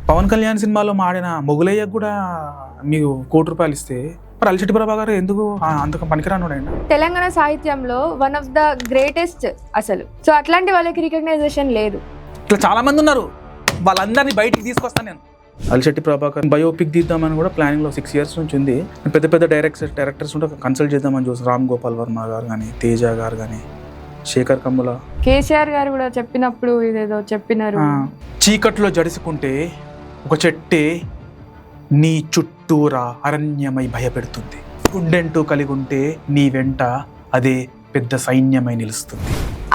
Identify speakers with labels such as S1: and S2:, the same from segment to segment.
S1: పవన్ కళ్యాణ్ సినిమాలో మాడిన మొగులయ్యకు కూడా మీకు ₹1,00,00,000 ఇస్తే మరి అలిశెట్టి ప్రభాకర్ ఎందుకు అంతకు పనికిరానుడైనా?
S2: తెలంగాణ సాహిత్యంలో వన్ ఆఫ్ ద గ్రేటెస్ట్ అసలు. సో అట్లాంటి వాళ్ళకి రికగ్నైజేషన్ లేదు.
S1: ఇట్లా చాలా మంది ఉన్నారు, వాళ్ళందరినీ బయటికి తీసుకొస్తాను నేను. అలిశెట్టి ప్రభాకర్ బయోపిక్ తీద్దామని కూడా ప్లానింగ్లో 6 years నుంచి ఉంది. పెద్ద పెద్ద డైరెక్టర్స్ ఉంటే కన్సల్ట్ చేద్దామని చూస్తాను. రామ్ గోపాల్ వర్మ గారు కానీ, తేజ గారు కానీ, శేఖర్ కమ్ముల,
S2: కేసీఆర్ గారు కూడా చెప్పినప్పుడు ఇదేదో చెప్పినారు.
S1: చీకట్లో జడుసుకుంటే ఒక చెట్టే నీ చుట్టూరా అరణ్యమై భయపెడుతుంది, గుండెంటూ కలిగి ఉంటే నీ వెంట అదే పెద్ద సైన్యమై నిలుస్తుంది.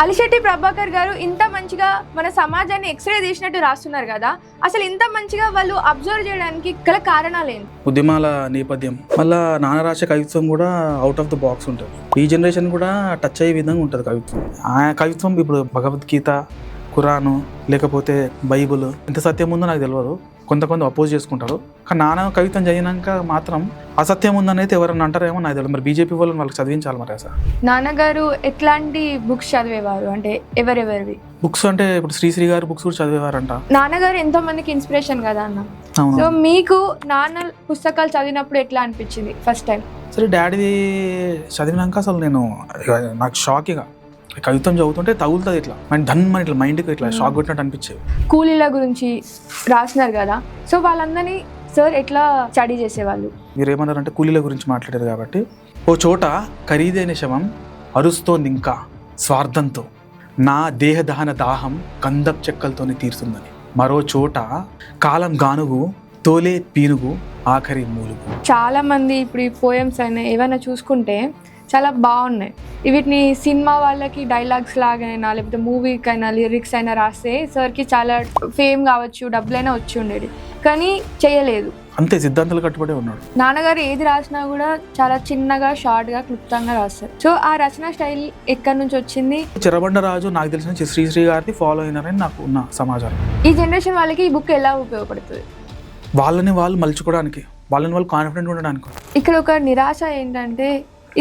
S2: అలిశెట్టి ప్రభాకర్ గారు ఇంత మంచిగా మన సమాజాన్ని ఎక్స్రే తీసినట్టు రాస్తున్నారు కదా, అసలు ఇంత మంచిగా వాళ్ళు అబ్జర్వ్ చేయడానికి గల కారణాలు ఏంటి?
S1: ఉద్యమాల నేపథ్యం, మళ్ళా నాన్న రాసే కవిత్వం కూడా అవుట్ ఆఫ్ ద బాక్స్ ఉంటుంది. ఈ జనరేషన్ కూడా టచ్ అయ్యే విధంగా ఉంటుంది కవిత్వం. ఆ కవిత్వం ఇప్పుడు భగవద్గీత, ఖురాను, లేకపోతే బైబుల్ ఎంత సత్యం ఉందో నాకు తెలియదు. కొంతమంది అపోజ్ చేసుకుంటారు, కానీ నాన్న కవిత్వం చదివినాక మాత్రం అసత్యం ఉందని అయితే ఎవరన్నా అంటారేమో నాకు తెలియదు. మరి బీజేపీ వాళ్ళకి చదివించాలి మరి అసలు.
S2: నాన్నగారు ఎట్లాంటి బుక్స్ చదివేవారు, అంటే ఎవరెవరివి
S1: బుక్స్? అంటే ఇప్పుడు శ్రీశ్రీ గారు బుక్స్ కూడా చదివేవారంట.
S2: నాన్నగారు ఎంతో మందికి ఇన్స్పిరేషన్ కదా అన్న. సో మీకు నాన్న పుస్తకాలు చదివినప్పుడు ఎట్లా అనిపించింది ఫస్ట్ టైం?
S1: సరే, డాడీ చదివినాక అసలు నాకు షాక్. ఇక కవిత్వం చదువుతుంటే తగులుతుంది ఇట్లా ధన్మని ఇట్లా మైండ్కి ఇట్లా షాక్ కొట్టినట్టు అనిపించేది.
S2: కూలీల గురించి రాసినారు కదా, సో వాళ్ళందరినీ సార్ ఎట్లా స్టడీ చేసేవాళ్ళు?
S1: మీరు ఏమన్నారంటే కూలీల గురించి మాట్లాడారు కాబట్టి, ఓ చోట ఖరీదైన శవం అరుస్తోంది ఇంకా స్వార్థంతో, నా దేహదహన దాహం కందప్ చెక్కలతోనే తీరుతుందని. మరో చోట కాలం గానుగు తోలే పీనుగు ఆఖరి మూలుగు.
S2: చాలా మంది ఇప్పుడు ఈ పోయమ్స్ అయినా ఏమైనా చూసుకుంటే చాలా బాగున్నాయి. వీటిని సినిమా వాళ్ళకి డైలాగ్స్ లాగైనా లేకపోతే మూవీకైనా లిరిక్స్ అయినా రాస్తే సార్కి చాలా ఫేమ్ కావచ్చు, డబ్బులైనా వచ్చి ఉండేది, కానీ చేయలేదు.
S1: అంతే, సిద్ధాంతాలు కట్టుబడి ఉన్నాడు.
S2: నాన్నగారు ఏది రాసినా కూడా చాలా చిన్నగా, షార్ట్గా, క్లుప్తంగా రాస్తారు. సో ఆ రచన స్టైల్ ఎక్కడి నుంచి వచ్చింది?
S1: చెరబండరాజు నాకు తెలిసిన శ్రీశ్రీ గారిని ఫాలో అయినారని నాకు ఉన్న సమాచారం.
S2: ఈ జనరేషన్ వాళ్ళకి ఈ బుక్ ఎలా ఉపయోగపడుతుంది?
S1: వాళ్ళని వాళ్ళు మలుచుకోవడానికి, వాళ్ళని వాళ్ళు కాన్ఫిడెంట్ ఉండడానికి.
S2: ఇక్కడ ఒక నిరాశ ఏంటంటే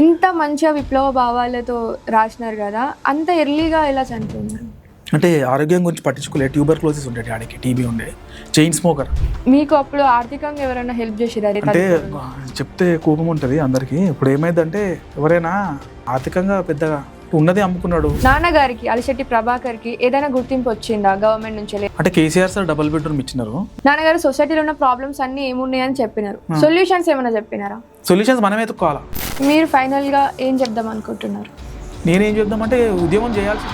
S2: ఇంత మంచిగా విప్లవ భావాలతో రాసినారు కదా, అంత ఎర్లీగా ఎలా చనిపోయింది?
S1: అంటే ఆరోగ్యం గురించి పట్టించుకోలేదు. ట్యూబర్క్లోసిస్ ఉండే డాడీకి, టీబీ ఉండే, చైన్ స్మోకర్.
S2: మీకు అప్పుడు ఆర్థికంగా ఎవరైనా హెల్ప్ చేసిరా?
S1: అంటే చెప్తే కోపం ఉంటుంది అందరికీ. ఇప్పుడు ఏమైందంటే ఎవరైనా ఆర్థికంగా పెద్దగా ఉన్నదే అమ్ముకున్నాడు.
S2: నాన్నగారికి, అలిశెట్టి ప్రభాకర్కి ఏదైనా గుర్తింపు వచ్చిందా గవర్నమెంట్ నుంచి?
S1: అంటే కేసీఆర్ సార్ డబుల్ బెడ్రూమ్ ఇచ్చినారు.
S2: నాన్నగారు సొసైటీలో ఉన్న ప్రాబ్లమ్స్ అన్ని ఏమున్నాయని చెప్పినారు. సొల్యూషన్స్ ఏమైనా చెప్పినారా?
S1: సొల్యూషన్స్ మనం ఎత్తుకోవాలా.
S2: మీరు ఫైనల్ గా ఏం చెప్దాం అనుకుంటున్నారు?
S1: నేనేం చెప్దామంటే ఉద్యమం చేయాల్సి.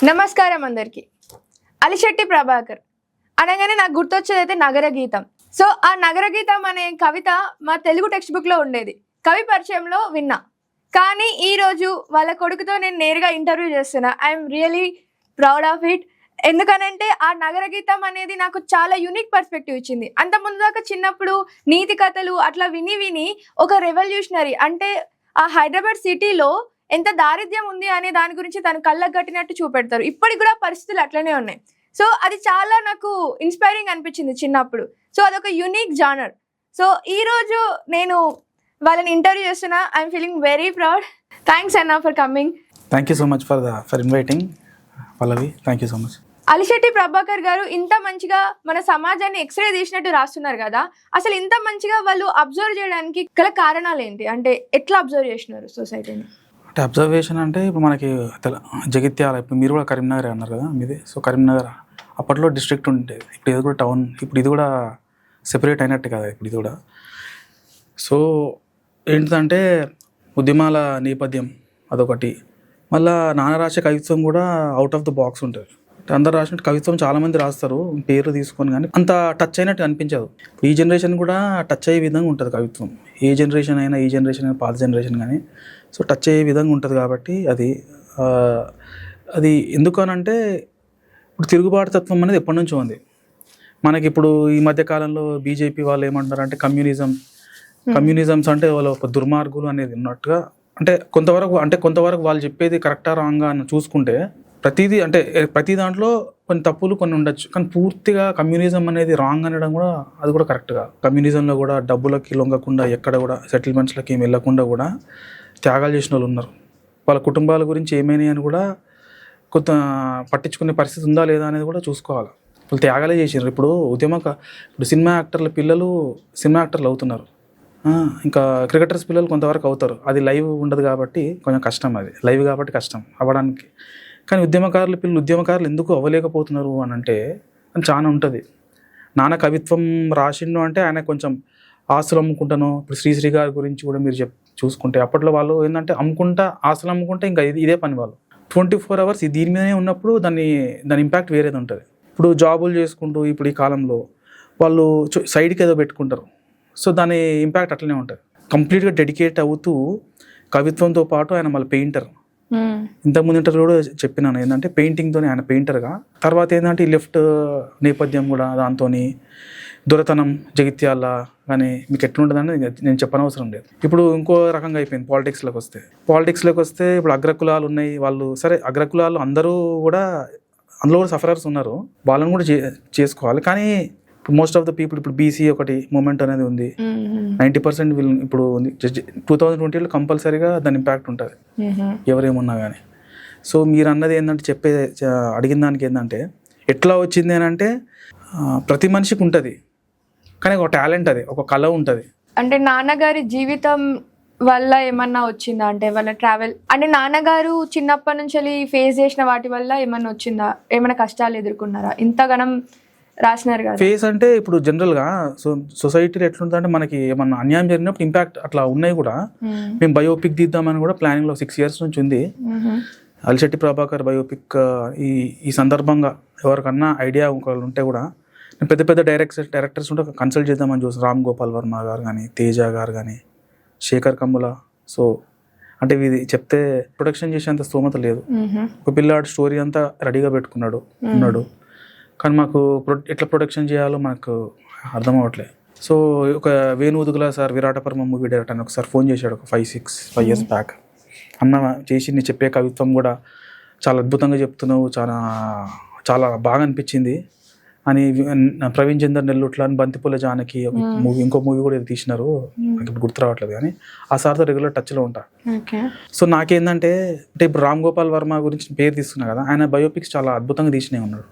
S2: నమస్కారం అందరికి. అలిశెట్టి ప్రభాకర్ అనగానే నాకు గుర్తొచ్చేది అయితే నగర గీతం. సో ఆ నగర గీతం అనే కవిత మా తెలుగు టెక్స్ట్ బుక్ లో ఉండేది, కవి పరిచయంలో విన్నా. కానీ ఈ రోజు వాళ్ళ కొడుకుతో నేను నేరుగా ఇంటర్వ్యూ చేస్తున్నా. I'm really proud of it. ఎందుకనంటే ఆ నగర గీతం అనేది నాకు చాలా యూనిక్ పర్స్పెక్టివ్ ఇచ్చింది. అంత ముందు దాకా చిన్నప్పుడు నీతి కథలు అట్లా విని విని ఒక రెవల్యూషనరీ, అంటే ఆ హైదరాబాద్ సిటీలో ఎంత దారిద్ర్యం ఉంది అనే దాని గురించి తను కళ్ళకు కట్టినట్టు చూపెడతారు. ఇప్పటికి కూడా పరిస్థితులు అట్లనే ఉన్నాయి. సో అది చాలా నాకు ఇన్స్పైరింగ్ అనిపించింది చిన్నప్పుడు. సో అదొక యూనిక్ జానర్. సో ఈరోజు నేను వాళ్ళని ఇంటర్వ్యూ చేస్తున్నా. I'm feeling very proud. Thanks అన్నా for coming.
S1: Thank you so much for inviting Pallavi. Thank you so much.
S2: Alishetti Prabhakar garu ఇంత మంచిగా మన సమాజాన్ని ఎక్స్రే తీసినట్టు రాస్తున్నారు కదా, అసలు ఇంత మంచిగా వాళ్ళు అబ్జర్వ్ చేయడానికి గల కారణాలు ఏంటి? అంటే ఎట్లా అబ్జర్వ్ చేసినారు సొసైటీని?
S1: అంటే అబ్జర్వేషన్ అంటే ఇప్పుడు మనకి జగిత్యాల, ఇప్పుడు మీరు కూడా కరీంనగర్ అన్నారు కదా మీది. సో కరీంనగర్ అప్పట్లో డిస్ట్రిక్ట్ ఉండేది, ఇప్పుడు ఇది కూడా టౌన్. ఇప్పుడు ఇది కూడా సెపరేట్ అయినట్టు కదా ఇప్పుడు ఇది కూడా. సో ఏంటంటే ఉద్యమాల నేపథ్యం అదొకటి. మళ్ళీ నాన్న రాసే కవిత్వం కూడా అవుట్ ఆఫ్ ద బాక్స్ ఉంటుంది. అందరు రాసినట్టు కవిత్వం చాలామంది రాస్తారు పేర్లు తీసుకొని, కానీ అంత టచ్ అయినట్టు అనిపించదు. ఈ జనరేషన్ కూడా టచ్ అయ్యే విధంగా ఉంటుంది కవిత్వం. ఏ జనరేషన్ అయినా, ఈ జనరేషన్ అయినా, పాత జనరేషన్ కానీ, సో టచ్ అయ్యే విధంగా ఉంటుంది. కాబట్టి అది ఎందుకనంటే ఇప్పుడు తిరుగుబాటు తత్వం అనేది ఎప్పటి నుంచో ఉంది మనకి. ఇప్పుడు ఈ మధ్యకాలంలో బీజేపీ వాళ్ళు ఏమంటున్నారు అంటే కమ్యూనిజమ్స్ అంటే వాళ్ళు ఒక దుర్మార్గులు అనేది ఉన్నట్టుగా. అంటే కొంతవరకు వాళ్ళు చెప్పేది కరెక్టా రాంగా అని చూసుకుంటే ప్రతి దాంట్లో కొన్ని తప్పులు కొన్ని ఉండొచ్చు, కానీ పూర్తిగా కమ్యూనిజం అనేది రాంగ్ అనడం కూడా అది కూడా కరెక్ట్గా. కమ్యూనిజంలో కూడా డబ్బులకి లొంగకుండా, ఎక్కడ కూడా సెటిల్మెంట్స్లకి ఏమి వెళ్ళకుండా కూడా త్యాగాలు చేసిన వాళ్ళు ఉన్నారు. వాళ్ళ కుటుంబాల గురించి ఏమైనాయి అని కూడా కొంత పట్టించుకునే పరిస్థితి ఉందా లేదా అనేది కూడా చూసుకోవాలి. వాళ్ళు త్యాగాలే చేసారు. ఇప్పుడు ఇప్పుడు సినిమా యాక్టర్ల పిల్లలు సినిమా యాక్టర్లు అవుతున్నారు, ఇంకా క్రికెటర్స్ పిల్లలు కొంతవరకు అవుతారు. అది లైవ్ ఉండదు కాబట్టి కొంచెం కష్టం, అది లైవ్ కాబట్టి కష్టం అవ్వడానికి. కానీ ఉద్యమకారులు ఎందుకు అవ్వలేకపోతున్నారు అని అంటే చాలా ఉంటుంది. నాన్న కవిత్వం రాసిండు అంటే ఆయన కొంచెం ఆస్తులు అమ్ముకుంటాను. ఇప్పుడు శ్రీశ్రీ గారి గురించి కూడా మీరు చూసుకుంటే అప్పట్లో వాళ్ళు ఏంటంటే ఆస్తులు అమ్ముకుంటే ఇంకా ఇదే పని. వాళ్ళు 24 hours దీని మీదనే ఉన్నప్పుడు దాని ఇంపాక్ట్ వేరేది ఉంటుంది. ఇప్పుడు జాబులు చేసుకుంటూ ఇప్పుడు ఈ కాలంలో వాళ్ళు సైడ్కి ఏదో పెట్టుకుంటారు. సో దాని ఇంపాక్ట్ అట్లనే ఉంటుంది. కంప్లీట్గా డెడికేట్ అవుతూ కవిత్వంతో పాటు ఆయన మళ్ళీ పెయింటర్. ఇంతకుముందు ఇంటర్వ్యూ కూడా చెప్పినాను ఏంటంటే పెయింటింగ్తో ఆయన పెయింటర్గా. తర్వాత ఏంటంటే ఈ లెఫ్ట్ నేపథ్యం కూడా దాంతో దొరతనం జగిత్యాల కానీ మీకు ఎట్లుంటుందని నేను చెప్పనవసరం లేదు. ఇప్పుడు ఇంకో రకంగా అయిపోయింది పాలిటిక్స్లోకి వస్తే ఇప్పుడు అగ్రకులాలు ఉన్నాయి. వాళ్ళు సరే అగ్రకులాలు అందరూ కూడా అందులో కూడా సఫరర్స్ ఉన్నారు, వాళ్ళని కూడా చేసుకోవాలి. కానీ మోస్ట్ ఆఫ్ ద పీపుల్ ఇప్పుడు బీసీ ఒకటి మూమెంట్ అనేది ఉంది, 90% వీళ్ళు ఇప్పుడు 2020లో కంపల్సరీగా దాని ఇంపాక్ట్ ఉంటుంది ఎవరేమున్నా కానీ. సో మీరు అన్నది ఏంటంటే అడిగిన దానికి ఏంటంటే ఎట్లా వచ్చింది అని అంటే ప్రతి మనిషికి ఉంటుంది, కానీ ఒక టాలెంట్, అది ఒక కళ ఉంటుంది.
S2: అంటే నాన్నగారి జీవితం వల్ల ఏమన్నా వచ్చిందా? అంటే వాళ్ళ ట్రావెల్ అంటే నాన్నగారు చిన్నప్పటి నుంచి ఫేస్ చేసిన వాటి వల్ల ఏమన్నా వచ్చిందా? ఏమైనా కష్టాలు ఎదుర్కొన్నారా? ఇంతగానం రాసినారు కదా.
S1: ఫేస్ అంటే ఇప్పుడు జనరల్గా సొసైటీలో ఎట్లుంటుందంటే మనకి ఏమన్నా అన్యాయం జరిగినప్పుడు ఇంపాక్ట్ అట్లా ఉన్నాయి కూడా. మేము బయోపిక్ తీద్దామని కూడా ప్లానింగ్లో 6 years నుంచి ఉంది. అలిశెట్టి ప్రభాకర్ బయోపిక్ ఈ సందర్భంగా ఎవరికన్నా ఐడియా ఒకళ్ళు ఉంటే కూడా నేను పెద్ద డైరెక్టర్స్ ఉంటే కన్సల్ట్ చేద్దామని చూస్తాను. రామ్ గోపాల్ వర్మ గారు కానీ, తేజ గారు కానీ, శేఖర్ కమ్ముల. సో అంటే ఇది చెప్తే ప్రొడక్షన్ చేసేంత స్తోమత లేదు. ఒక పిల్లాడు స్టోరీ అంతా రెడీగా ఉన్నాడు, కానీ మాకు ఎట్లా ప్రొడక్షన్ చేయాలో మనకు అర్థం అవ్వట్లేదు. సో ఒక వేణు ఉదుగుల సార్ విరాటపర్మ మూవీ డైరెక్టర్ అని ఒకసారి ఫోన్ చేశాడు ఒక 5 years బ్యాక్. అన్న చేసి నీ చెప్పే కవిత్వం కూడా చాలా అద్భుతంగా చెప్తున్నావు, చాలా బాగా అనిపించింది అని. ప్రవీణ్ చందర్ నెల్లూట్ల అని బంతిపూల జానకి ఇంకో మూవీ కూడా తీసినారు, నాకు ఇప్పుడు గుర్తు రావట్లేదు. కానీ ఆ సార్తో రెగ్యులర్ టచ్లో ఉంటా. సో నాకేందంటే అంటే ఇప్పుడు రామ్ గోపాల్ వర్మ గురించి పేరు తీసుకున్నా కదా, ఆయన బయోపిక్స్ చాలా అద్భుతంగా తీసినే ఉన్నాడు.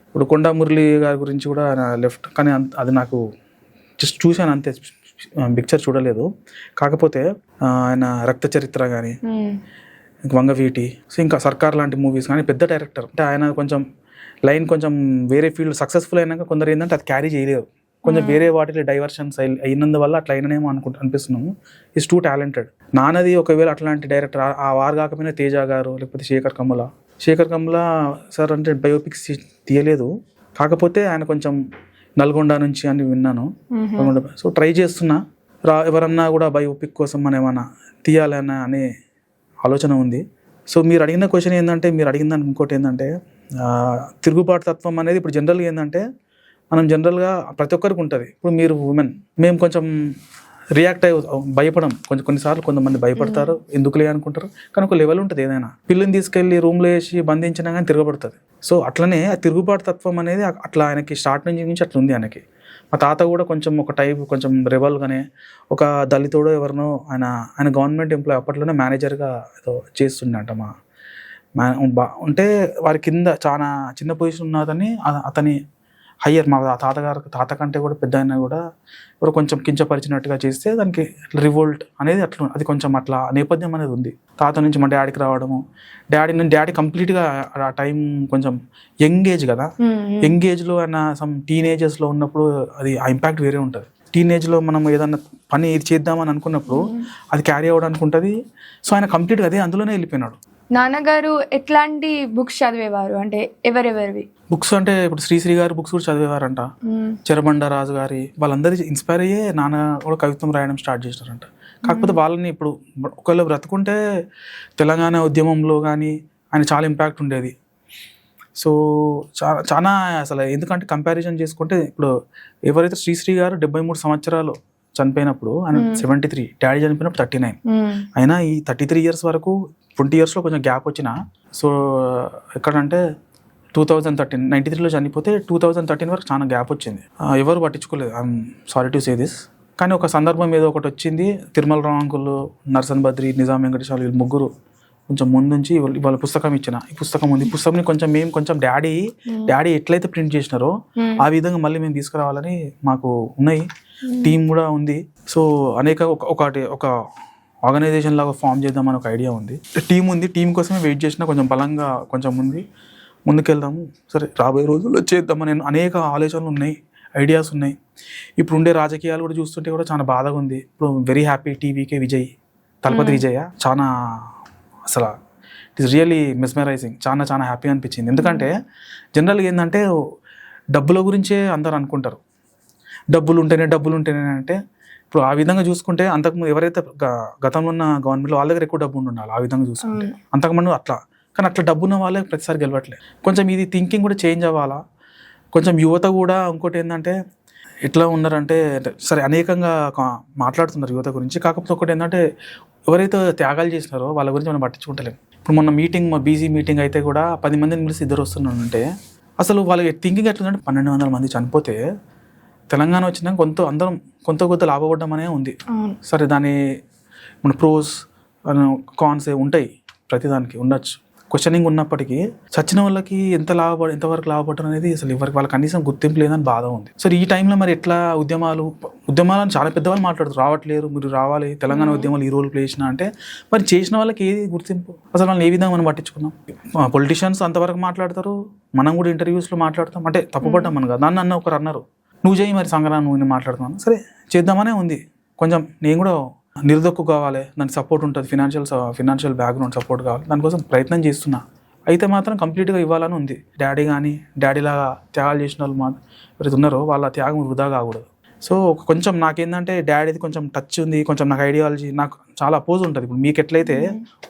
S1: ఇప్పుడు కొండా మురళి గారి గురించి కూడా ఆయన లెఫ్ట్, కానీ అది నాకు జస్ట్ చూశాను అంతే, పిక్చర్ చూడలేదు. కాకపోతే ఆయన రక్త చరిత్ర కానీ, వంగవీటి, సో ఇంకా సర్కార్ లాంటి మూవీస్ కానీ పెద్ద డైరెక్టర్. అంటే ఆయన కొంచెం వేరే ఫీల్డ్ సక్సెస్ఫుల్ అయినాక కొందరు ఏంటంటే అది క్యారీ చేయలేరు, కొంచెం వేరే వాటిలో డైవర్షన్స్ అయినందువల్ల అట్లా అయిననేమో అనిపిస్తున్నాము. Is too talented. నాన్నది ఒకవేళ అట్లాంటి డైరెక్టర్ ఆ వారు కాకపోయినా తేజ గారు లేకపోతే శేఖర్ కమ్ముల సార్ అంటే బయోపిక్స్ తీయలేదు. కాకపోతే ఆయన కొంచెం నల్గొండ నుంచి అని విన్నాను. సో ట్రై చేస్తున్నా, ఎవరన్నా కూడా బయోపిక్ కోసం మనం ఏమన్నా తీయాలన్నా అనే ఆలోచన ఉంది. సో మీరు అడిగిన క్వశ్చన్ ఏంటంటే, మీరు అడిగిన దానికి ఇంకోటి ఏంటంటే తిరుగుబాటు తత్వం అనేది ఇప్పుడు జనరల్గా ఏంటంటే మనం జనరల్గా ప్రతి ఒక్కరికి ఉంటుంది. ఇప్పుడు మీరు ఉమెన్, మేము కొంచెం రియాక్ట్ భయపడం, కొన్నిసార్లు కొంతమంది భయపడతారు, ఎందుకులే అనుకుంటారు. కానీ ఒక లెవెల్ ఉంటుంది. ఏదైనా పిల్లని తీసుకెళ్ళి రూమ్లో వేసి బంధించినా కానీ తిరగబడుతుంది. సో అట్లనే ఆ తిరుగుబాటు తత్వం అనేది అట్లా ఆయనకి స్టార్ట్ నుంచి అట్లా ఉంది ఆయనకి. మా తాత కూడా కొంచెం ఒక టైప్ కొంచెం రెబల్గానే, ఒక దళితుడో ఎవరినో ఆయన గవర్నమెంట్ ఎంప్లాయ్ అప్పట్లోనే మేనేజర్గా ఏదో చేస్తుండే అంట. అంటే వారి కింద చాలా చిన్న పొజిషన్ ఉన్నదని అతని హయ్యర్ మా తాత కంటే కూడా పెద్ద అయినా కూడా ఎవరు కొంచెం కించపరిచినట్టుగా చేస్తే దానికి రివోల్ట్ అనేది అది కొంచెం అట్లా నేపథ్యం అనేది ఉంది. తాత నుంచి మా డాడీకి రావడము, డాడీ కంప్లీట్గా ఆ టైం కొంచెం యంగ్ ఏజ్ కదా, యంగ్ ఏజ్లో ఆయన సమ్ టీనేజెస్లో ఉన్నప్పుడు అది ఆ ఇంపాక్ట్ వేరే ఉంటుంది. టీనేజ్లో మనం ఏదన్నా పని ఇది చేద్దామని అనుకున్నప్పుడు అది క్యారీ అవ్వడానికి ఉంటుంది. సో ఆయన కంప్లీట్గా అదే అందులోనే వెళ్ళిపోయినాడు.
S2: నాన్నగారు ఎట్లాంటి బుక్స్ చదివేవారు? అంటే ఎవరెవరివి
S1: బుక్స్ అంటే ఇప్పుడు శ్రీశ్రీ గారి బుక్స్ కూడా చదివేవారంట, చెరబండ రాజు గారి, వాళ్ళందరూ ఇన్స్పైర్ అయ్యే నాన్న కూడా కవిత్వం రాయడం స్టార్ట్ చేసినారంట. కాకపోతే వాళ్ళని ఇప్పుడు ఒకవేళ బ్రతుకుంటే తెలంగాణ ఉద్యమంలో కానీ ఆయన చాలా ఇంపాక్ట్ ఉండేది. సో చాలా అసలు ఎందుకంటే కంపారిజన్ చేసుకుంటే ఇప్పుడు ఎవరైతే శ్రీశ్రీ గారు 73 సంవత్సరాలు చనిపోయినప్పుడు ఆయన 73, డాడీ చనిపోయినప్పుడు 39. అయినా ఈ 33 years వరకు 20 yearsలో కొంచెం గ్యాప్ వచ్చిన. సో ఎక్కడంటే 2013, 93లో చనిపోతే 2013 వరకు చాలా గ్యాప్ వచ్చింది. ఎవరు పట్టించుకోలేదు. I'm sorry to say this. కానీ ఒక సందర్భం ఏదో ఒకటి వచ్చింది. తిరుమల రావు అంకుల్, నర్సన్ బద్రి, నిజాం వెంకటేశ్వర వీళ్ళు ముగ్గురు కొంచెం ముందు నుంచి వాళ్ళ పుస్తకం ఇచ్చిన, ఈ పుస్తకం ఉంది, ఈ పుస్తకం కొంచెం మేము కొంచెం డాడీ ఎట్లయితే ప్రింట్ చేసినారో ఆ విధంగా మళ్ళీ మేము తీసుకురావాలని మాకు ఉన్నాయి. టీం కూడా ఉంది. సో అనేక ఒక ఆర్గనైజేషన్ లాగా ఫామ్ చేద్దామని ఒక ఐడియా ఉంది. టీం ఉంది, టీం కోసమే వెయిట్ చేసిన, కొంచెం బలంగా కొంచెం ముందుకెళ్దాము. సరే రాబోయే రోజుల్లో చేద్దామని అనేక ఆలోచనలు ఉన్నాయి, ఐడియాస్ ఉన్నాయి. ఇప్పుడు ఉండే రాజకీయాలు కూడా చూస్తుంటే కూడా చాలా బాధగా ఉంది. ఇప్పుడు వెరీ హ్యాపీ టీవీకే విజయ్, తలపతి విజయ చాలా అసలు ఇట్ ఈస్ రియల్లీ మెస్మరైజింగ్. చాలా హ్యాపీ అనిపించింది. ఎందుకంటే జనరల్గా ఏంటంటే డబ్బుల గురించే అందరు అనుకుంటారు, డబ్బులు ఉంటేనే అంటే ఇప్పుడు ఆ విధంగా చూసుకుంటే అంతకుముందు ఎవరైతే గతంలో ఉన్న గవర్నమెంట్లో వాళ్ళ దగ్గర ఎక్కువ డబ్బు ఉండాలి. ఆ విధంగా చూసుకుంటే అంతకుముందు అట్లా, కానీ అట్లా డబ్బు ఉన్న వాళ్ళే ప్రతిసారి గెలవట్లేదు. కొంచెం ఇది థింకింగ్ కూడా చేంజ్ అవ్వాలా. కొంచెం యువత కూడా ఇంకోటి ఏంటంటే ఎట్లా ఉన్నారంటే సరే అనేకంగా మాట్లాడుతున్నారు యువత గురించి. కాకపోతే ఒకటి ఏంటంటే ఎవరైతే త్యాగాలు చేసినారో వాళ్ళ గురించి మనం పట్టించుకుంటలేము. ఇప్పుడు మొన్న బీసీ మీటింగ్ అయితే కూడా 10 మందిని పిలిచి 2 వస్తున్నారంటే అసలు వాళ్ళ థింకింగ్ ఎట్లుందంటే 1200 మంది చనిపోతే తెలంగాణ వచ్చినాక కొంత లాభపడ్డం ఉంది. సరే దాని మన ప్రోస్ కాన్స్ ఉంటాయి, ప్రతిదానికి ఉండొచ్చు. క్వశ్చనింగ్ ఉన్నప్పటికీ చచ్చిన వాళ్ళకి ఎంతవరకు లాభపడడం అనేది అసలు ఎవరికి వాళ్ళకి కనీసం గుర్తింపు లేదని బాధ ఉంది. సో ఈ టైంలో మరి ఎట్లా ఉద్యమాలను చాలా పెద్దవాళ్ళు మాట్లాడుతారు, రావట్లేరు, మీరు రావాలి, తెలంగాణ ఉద్యమాలు ఈ రోల్ ప్లే చేసిన అంటే మరి చేసిన వాళ్ళకి ఏది గుర్తింపు, అసలు వాళ్ళని ఏ విధంగా మనం పట్టించుకున్నాం. పొలిటీషియన్స్ అంతవరకు మాట్లాడతారు, మనం కూడా ఇంటర్వ్యూస్లో మాట్లాడతాం, అంటే తప్పుపడ్డాం మనం కదా. నన్ను ఒకరు అన్నారు, నువ్వు చేయి మరి సంగ్రహం, నువ్వు మాట్లాడుతున్నాను. సరే చేద్దామనే ఉంది. కొంచెం నేను కూడా నిరుదొక్కు కావాలి, దానికి సపోర్ట్ ఉంటుంది, ఫినాన్షియల్ బ్యాక్గ్రౌండ్ సపోర్ట్ కావాలి, దానికోసం ప్రయత్నం చేస్తున్నా. అయితే మాత్రం కంప్లీట్గా ఇవ్వాలని ఉంది. డాడీలాగా త్యాగాలు చేసిన వాళ్ళు ఎవరైతే ఉన్నారో వాళ్ళ త్యాగం వృధా కాకూడదు. సో కొంచెం నాకేంటంటే డాడీది కొంచెం టచ్ ఉంది, కొంచెం నాకు ఐడియాలజీ నాకు చాలా అపోజ్ ఉంటుంది. ఇప్పుడు మీకు ఎట్లయితే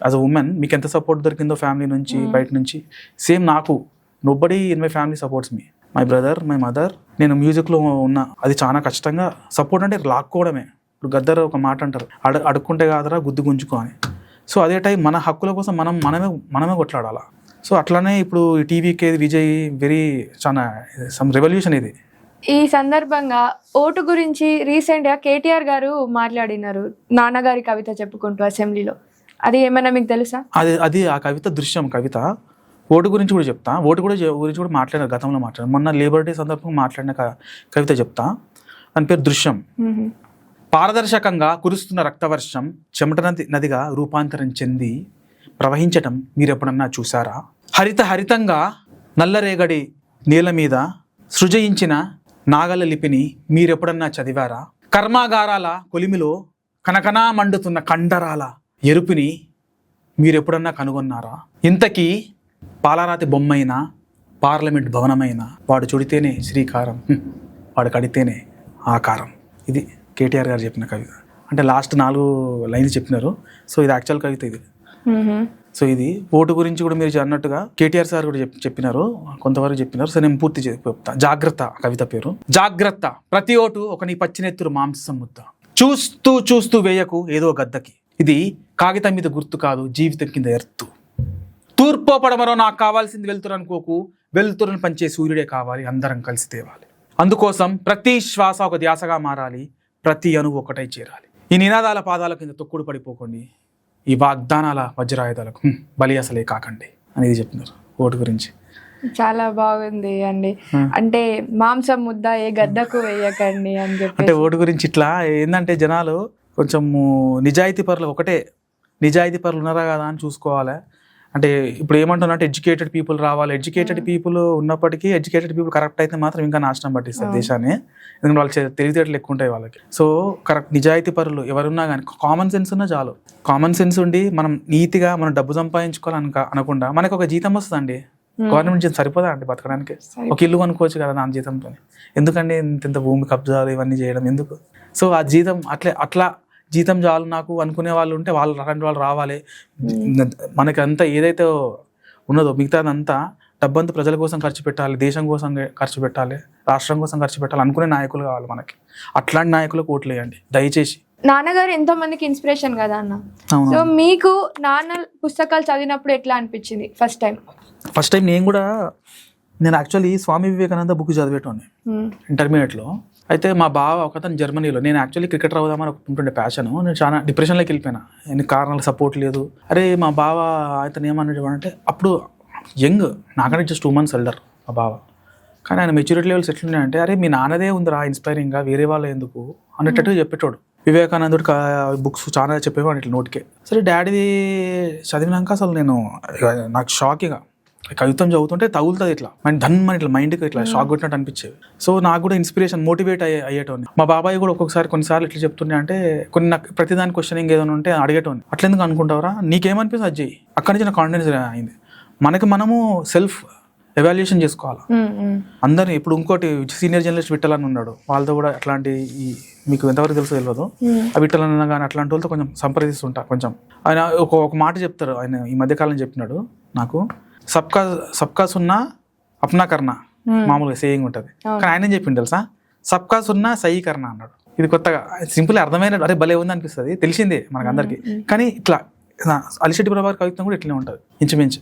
S1: యాజ్ అ ఉమెన్ మీకు ఎంత సపోర్ట్ దొరికిందో ఫ్యామిలీ నుంచి, బయట నుంచి, సేమ్ నాకు nobody in my family supports me, my brother, my mother. నేను మ్యూజిక్లో ఉన్నా, అది చాలా కష్టంగా సపోర్ట్ అంటే లాక్కోవడమే. ఇప్పుడు గద్దర్ ఒక మాట అంటారు, అడుక్కుంటే కాదరా గుద్దు గుంజుకో అని. సో అదే టైం మన హక్కుల కోసం మనమే కొట్లాడాలా. సో అట్లానే ఇప్పుడు ఈ టీవీకే విజయ్ చాలా సమ్ రెవల్యూషన్ ఇది.
S2: ఈ సందర్భంగా ఓటు గురించి రీసెంట్గా కేటీఆర్ గారు మాట్లాడినారు, నాన్నగారి కవిత చెప్పుకుంటూ అసెంబ్లీలో. అది ఏమైనా మీకు తెలుసా?
S1: అది ఆ కవిత దృశ్యం కవిత. ఓటు గురించి కూడా చెప్తా, గురించి కూడా మాట్లాడారు, గతంలో మాట్లాడారు. మొన్న లేబర్ డే సందర్భంగా మాట్లాడిన కవిత చెప్తా. దాని పేరు దృశ్యం. పారదర్శకంగా కురుస్తున్న రక్తవర్షం చెమట నదిగా రూపాంతరం చెంది ప్రవహించటం మీరెప్పుడన్నా చూసారా? హరితంగా నల్లరేగడి నేల మీద సృజయించిన నాగల లిపిని మీరెప్పుడన్నా చదివారా? కర్మాగారాల కొలిమిలో కనకనా మండుతున్న కండరాల ఎరుపుని మీరెప్పుడన్నా కనుగొన్నారా? ఇంతకీ పాలరాతి బొమ్మైనా, పార్లమెంట్ భవనమైన వాడు చుడితేనే శ్రీకారం, వాడు కడితేనే ఆకారం. ఇది కేటీఆర్ గారు చెప్పిన కవిత. అంటే లాస్ట్ 4 లైన్స్ చెప్పినారు. సో ఇది యాక్చువల్ కవిత ఇది. సో ఇది ఓటు గురించి కూడా మీరు అన్నట్టుగా కేటీఆర్ సార్ కూడా చెప్పినారు, కొంతవరకు చెప్పినారు. సో నేను పూర్తి చెప్తా. జాగ్రత్త కవిత పేరు. జాగ్రత్త, ప్రతి ఓటు ఒక నీ పచ్చినెత్తురు మాంసం ముద్ద, చూస్తూ వేయకు ఏదో గద్దకి, ఇది కాగితం మీద గుర్తు కాదు, జీవితం కింద ఎర్తు. తూర్పో పడమరో నాకు కావాల్సింది వెళ్తురు అనుకోకు, వెళ్తురుని పంచే సూర్యుడే కావాలి, అందరం కలిసి తేవాలి. అందుకోసం ప్రతి శ్వాస ఒక ధ్యాసగా మారాలి, ప్రతి అణువు ఒకటై చేరాలి. ఈ నినాదాల పాదాల కింద తొక్కుడు పడిపోకండి, ఈ వాగ్దానాల వజ్రాయుధాలకు బలి అసలే కాకండి అనేది చెప్పినారు ఓటు గురించి.
S2: చాలా బాగుంది అండి. అంటే మాంసం ముద్ద ఏ గద్దకు వేయకండి అని చెప్పి.
S1: అంటే ఓటు గురించి ఇట్లా ఏంటంటే జనాలు కొంచెం నిజాయితీ పరులు ఉన్నారా కదా అని చూసుకోవాలి. అంటే ఇప్పుడు ఏమంటున్నా అంటే ఎడ్యుకేటెడ్ పీపుల్ రావాలి. ఎడ్యుకేటెడ్ పీపుల్ ఉన్నప్పటికీ ఎడ్యుకేటెడ్ పీపుల్ కరెక్ట్ అయితే మాత్రం ఇంకా నాశనం పట్టిస్తారు దేశాన్ని. ఎందుకంటే వాళ్ళు తెలివితేటలు ఎక్కువ ఉంటాయి వాళ్ళకి. సో కరెక్ట్ నిజాయితీ పరులు ఎవరున్నా కానీ కామన్ సెన్స్ ఉన్నా చాలు. కామన్ సెన్స్ ఉండి మనం నీతిగా మనం డబ్బు సంపాదించుకోవాలని అనకుండా మనకు ఒక జీతం వస్తుందండి. గవర్నమెంట్ జీతం సరిపోదా అండి బతకడానికి? ఒక ఇల్లు కొనుక్కోవచ్చు కదా నా జీతంతో. ఎందుకండి ఇంత భూమి కబ్జాలు ఇవన్నీ చేయడం ఎందుకు? సో ఆ జీతం అట్లా జీతం చాలు నాకు అనుకునే వాళ్ళు ఉంటే అలాంటి వాళ్ళు రావాలి. మనకి అంతా ఏదైతే ఉన్నదో మిగతాదంతా డబ్బంతా ప్రజల కోసం ఖర్చు పెట్టాలి, దేశం కోసం ఖర్చు పెట్టాలి, రాష్ట్రం కోసం ఖర్చు పెట్టాలి అనుకునే నాయకులు కావాలి మనకి. అట్లాంటి నాయకులకు ఓట్లు వేయండి దయచేసి.
S2: నాన్నగారు ఎంతో మందికి ఇన్స్పిరేషన్ కదా అన్న. సో మీకు నాన్న పుస్తకాలు చదివినప్పుడు ఎట్లా అనిపించింది ఫస్ట్ టైం? నేను యాక్చువల్లీ స్వామి వివేకానంద బుక్ చదివేటోని ఇంటర్మీడియట్లో.
S1: అయితే మా బావ ఒకతను జర్మనీలో, నేను యాక్చువల్లీ క్రికెటర్ అవుదామని ఉంటుండే ప్యాషన్, నేను చాలా డిప్రెషన్లోకి వెళ్ళిపోయినా, ఎన్ని కారణాలు సపోర్ట్ లేదు. అరే మా బావ అతను ఏమన్నాడు అంటే, అప్పుడు యంగ్, నాకంటే జస్ట్ 2 months ఎల్డర్ మా బావ, కానీ ఆయన మెచ్యూరిటీ లెవెల్స్ ఎట్లున్నాయంటే, అరే మీ నాన్నదే ఉందిరా ఇన్స్పైరింగ్గా, వేరే వాళ్ళు ఎందుకు అన్నట్టుగా చెప్పేటోడు. వివేకానందుడు బుక్స్ చాలా చెప్పేవాడు ఇట్లా నోటికే. సరే డాడీ చదివినాక అసలు నాకు షాక్, ఇక కవిత్వం చదువుతుంటే తగులుతుంది ఇట్లా ధన్మని ఇట్లా మైండ్కి ఇట్లా షాక్ కొట్టినట్టు అనిపించేది. సో నాకు కూడా ఇన్స్పిరేషన్, మోటివేట్ అయ్యేటోని. మా బాబాయ్ కూడా కొన్నిసార్లు ఇట్లా చెప్తుండే అంటే, నాకు ప్రతిదాని క్వశ్చనింగ్ ఏదైనా ఉంటే అడిగేటోని. అట్లా ఎందుకు అనుకుంటావరా, నీకేమనిపిస్తుంది అది చెయ్యి. అక్కడి నుంచి నాకు కాన్ఫిడెన్స్ అయింది. మనము సెల్ఫ్ ఎవాల్యుయేషన్ చేసుకోవాలి అందరినీ. ఇప్పుడు ఇంకోటి సీనియర్ జర్నలిస్ట్ విట్టలని ఉన్నాడు, వాళ్ళతో కూడా అట్లాంటి మీకు ఎంతవరకు తెలుసో తెలియదు, ఆ విట్టలన్నా కానీ అట్లాంటి వాళ్ళతో కొంచెం సంప్రదిస్తుంటా. కొంచెం ఆయన ఒక మాట చెప్తారు, ఆయన ఈ మధ్యకాలం చెప్పినాడు నాకు, సబ్కా సున్నా అప్నా కర్నా, మామూలుగా సేయింగ్ ఉంటుంది. కానీ ఆయన ఏం చెప్పిండు తెలుసా, సబ్కా సున్నా సహీ కర్నా అన్నాడు. ఇది కొత్తగా సింపుల్ అర్థమైన, అరే భలే ఉంది అనిపిస్తుంది, తెలిసిందే మనకు అందరికీ. కానీ ఇట్లా అలిశెట్టి ప్రభాకర్ కవిత్వం కూడా ఇట్లనే ఉంటుంది, ఇంచుమించు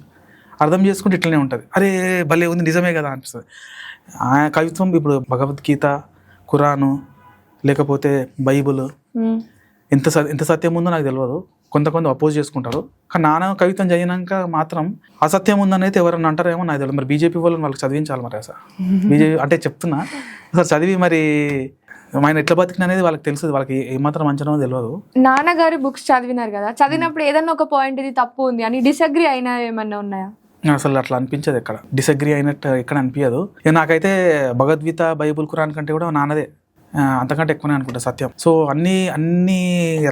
S1: అర్థం చేసుకుంటే ఇట్లనే ఉంటుంది. అరే భలే ఉంది, నిజమే కదా అనిపిస్తుంది. ఆ కవిత్వం ఇప్పుడు భగవద్గీత, ఖురాను, లేకపోతే బైబుల్, ఎంత సత్యం ఉందో నాకు తెలియదు. కొంతమంది అపోజ్ చేసుకుంటారు. కానీ నాన్న కవిత్వం చదివినాక మాత్రం అసత్యం ఉందని అయితే ఎవరన్నా అంటారేమో నాకు తెలియదు. మరి బీజేపీ వాళ్ళకి చదివించాలి మరి. అసలు బీజేపీ అంటే చెప్తున్నా, అసలు చదివి మరి ఆయన ఎట్లా బతికిన అనేది వాళ్ళకి తెలుసు, వాళ్ళకి ఏమాత్రం అంచనా తెలియదు.
S2: నాన్నగారి బుక్స్ చదివినారు కదా, చదివినప్పుడు ఏదన్నా ఒక పాయింట్ ఇది తప్పు ఉంది అని డిసగ్రీ అయినా ఏమన్నా ఉన్నాయా?
S1: అసలు అట్లా అనిపించదు, ఎక్కడ డిసగ్రీ అయినట్టు ఎక్కడ అనిపించదు. నాకైతే భగవద్గీత, బైబుల్, ఖురాన్ కంటే కూడా నాన్నదే అంతకంటే ఎక్కువనే అనుకుంటా సత్యం. సో అన్ని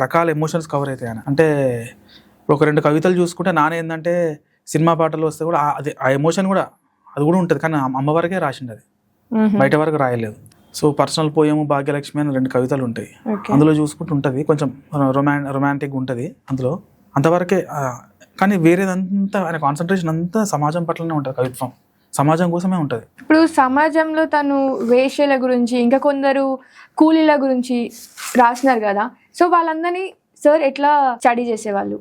S1: రకాల ఎమోషన్స్ కవర్ అవుతాయి ఆయన. అంటే ఒక 2 కవితలు చూసుకుంటే నాన్న ఏంటంటే, సినిమా పాటలు వస్తే కూడా అది ఆ ఎమోషన్ కూడా అది కూడా ఉంటుంది, కానీ అమ్మ వరకే రాసింది, అది బయట వరకు రాయలేదు. సో పర్సనల్ పోయము భాగ్యలక్ష్మి అని 2 కవితలు ఉంటాయి, అందులో చూసుకుంటూ ఉంటుంది, కొంచెం రొమాంటిక్ ఉంటుంది అందులో, అంతవరకే. కానీ వేరేదంతా ఆయన కాన్సన్ట్రేషన్ అంతా సమాజం పట్లనే ఉంటుంది, కవిత్వం సమాజం కోసమే ఉంటుంది.
S2: ఇప్పుడు సమాజంలో తను వేశ్యల గురించి, ఇంకా కొందరు కూలీల గురించి రాసినారు కదా, సో వాళ్ళందరినీ సార్ ఎట్లా స్టడీ చేసేవాళ్ళు?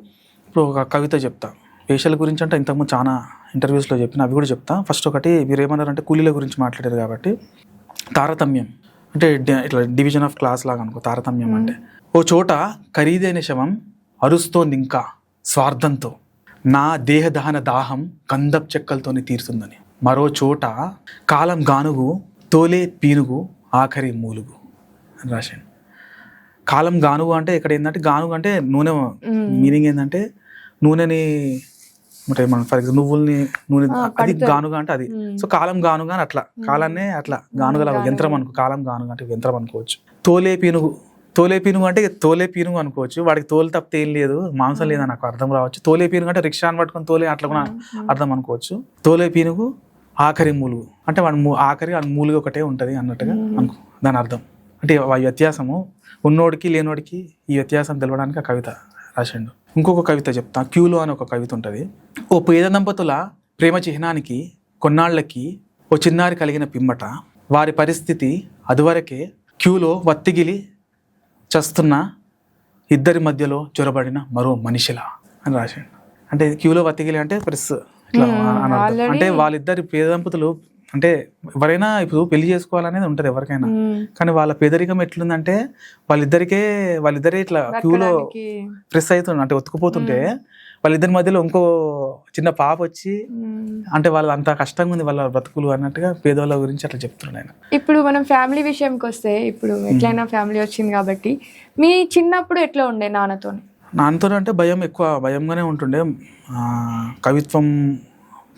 S1: ఇప్పుడు ఒక కవిత చెప్తా, వేశ్యల గురించి అంటే ఇంతకుముందు చాలా ఇంటర్వ్యూస్లో చెప్పిన, అవి కూడా చెప్తా. ఫస్ట్ ఒకటి, మీరు ఏమన్నారంటే కూలీల గురించి మాట్లాడారు కాబట్టి, తారతమ్యం అంటే ఇట్లా డివిజన్ ఆఫ్ క్లాస్ లాగా అనుకో. తారతమ్యం అంటే, ఓ చోట ఖరీదైన శవం అరుస్తోంది ఇంకా స్వార్థంతో, నా దేహదహన దాహం గంధపు చెక్కలతోనే తీరుతుందని. మరో చోట కాలం గానుగు తోలే పీనుగు ఆఖరి మూలుగు అని రాశాను. కాలం గానుగు అంటే ఇక్కడ ఏంటంటే, గానుగు అంటే నూనె, మీనింగ్ ఏంటంటే నూనెని అంటే మనం ఫర్ ఎగ్జాంపుల్ నువ్వుల్ని నూనె, అది గానుగా అంటే అది. సో కాలం గానుగా అని అట్లా, కాలాన్నే అట్లా గానుగల యంత్రం అనుకో, కాలం గానుగా అంటే యంత్రం అనుకోవచ్చు. తోలే పీనుగు అంటే తోలే పీనుగు అనుకోవచ్చు, వాడికి తోలు తప్పితే ఏం లేదు, మాంసం లేదా నాకు అర్థం రావచ్చు. తోలే పీనుగు అంటే రిక్షాని పట్టుకొని తోలే, అట్లా కూడా అర్థం అనుకోవచ్చు. తోలే పీనుగు ఆఖరి మూలుగు అంటే వాడు ఆఖరి మూలుగు ఒకటే ఉంటుంది అన్నట్టుగా అనుకో దాని అర్థం. అంటే ఆ వ్యత్యాసము ఉన్నోడికి లేనోడికి ఈ వ్యత్యాసం తెలవడానికి ఆ కవిత రాసిండు. ఇంకొక కవిత చెప్తా, క్యూలో అని ఒక కవిత ఉంటుంది. ఓ పేద దంపతుల ప్రేమ చిహ్నానికి కొన్నాళ్లకి ఓ చిన్నారి కలిగిన పిమ్మట, వారి పరిస్థితి అదివరకే క్యూలో వత్తిగిలి చస్తున్న ఇద్దరి మధ్యలో చొరబడిన మరో మనిషిలా అని రాశాడు. అంటే క్యూలో వత్తిగిలి అంటే ప్రెస్ ఇట్లా అని అర్థం. అంటే వాళ్ళిద్దరి పేద దంపతులు అంటే ఎవరైనా ఇప్పుడు పెళ్లి చేసుకోవాలనేది ఉంటుంది ఎవరికైనా, కానీ వాళ్ళ పేదరికం ఎట్లుందంటే వాళ్ళిద్దరే ఇట్లా క్యూలో ప్రెస్ అవుతుంది, అంటే ఒత్తుకుపోతుంటే వాళ్ళిద్దరి మధ్యలో ఇంకో చిన్న పాప వచ్చి, అంటే వాళ్ళు అంత కష్టంగా ఉంది వాళ్ళ బ్రతుకులు అన్నట్టుగా పేదవాళ్ళ గురించి అట్లా చెప్తున్నాడు ఆయన.
S2: ఇప్పుడు మనం ఫ్యామిలీ విషయంకి వస్తే, ఇప్పుడు ఎట్లయినా ఫ్యామిలీ వచ్చింది కాబట్టి, మీ చిన్నప్పుడు ఎట్లా ఉండే నాన్నతో
S1: అంటే భయంగానే ఉంటుండే. కవిత్వం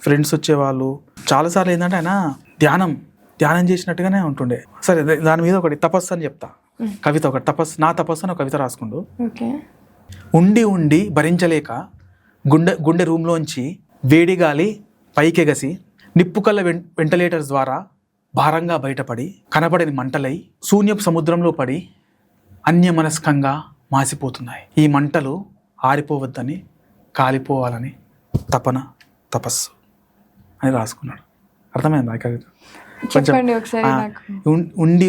S1: ఫ్రెండ్స్ వచ్చేవాళ్ళు, చాలాసార్లు ఏంటంటే ఆయన ధ్యానం చేసినట్టుగానే ఉంటుండే. సరే దాని మీద ఒకటి తపస్సు అని చెప్తా, కవిత ఒకటి నా తపస్సు అని ఒక కవిత రాసుకుంటూ, ఉండి భరించలేక గుండె రూమ్లోంచి వేడి గాలి పైకెగసి, నిప్పుకల్ల వెంటిలేటర్స్ ద్వారా భారంగా బయటపడి, కనబడని మంటలై శూన్యపు సముద్రంలో పడి అన్యమనస్కంగా మాసిపోతున్నాయి. ఈ మంటలు ఆరిపోవద్దని, కాలిపోవాలని తపస్సు అని రాసుకున్నాడు. అర్థమైందా కవిత?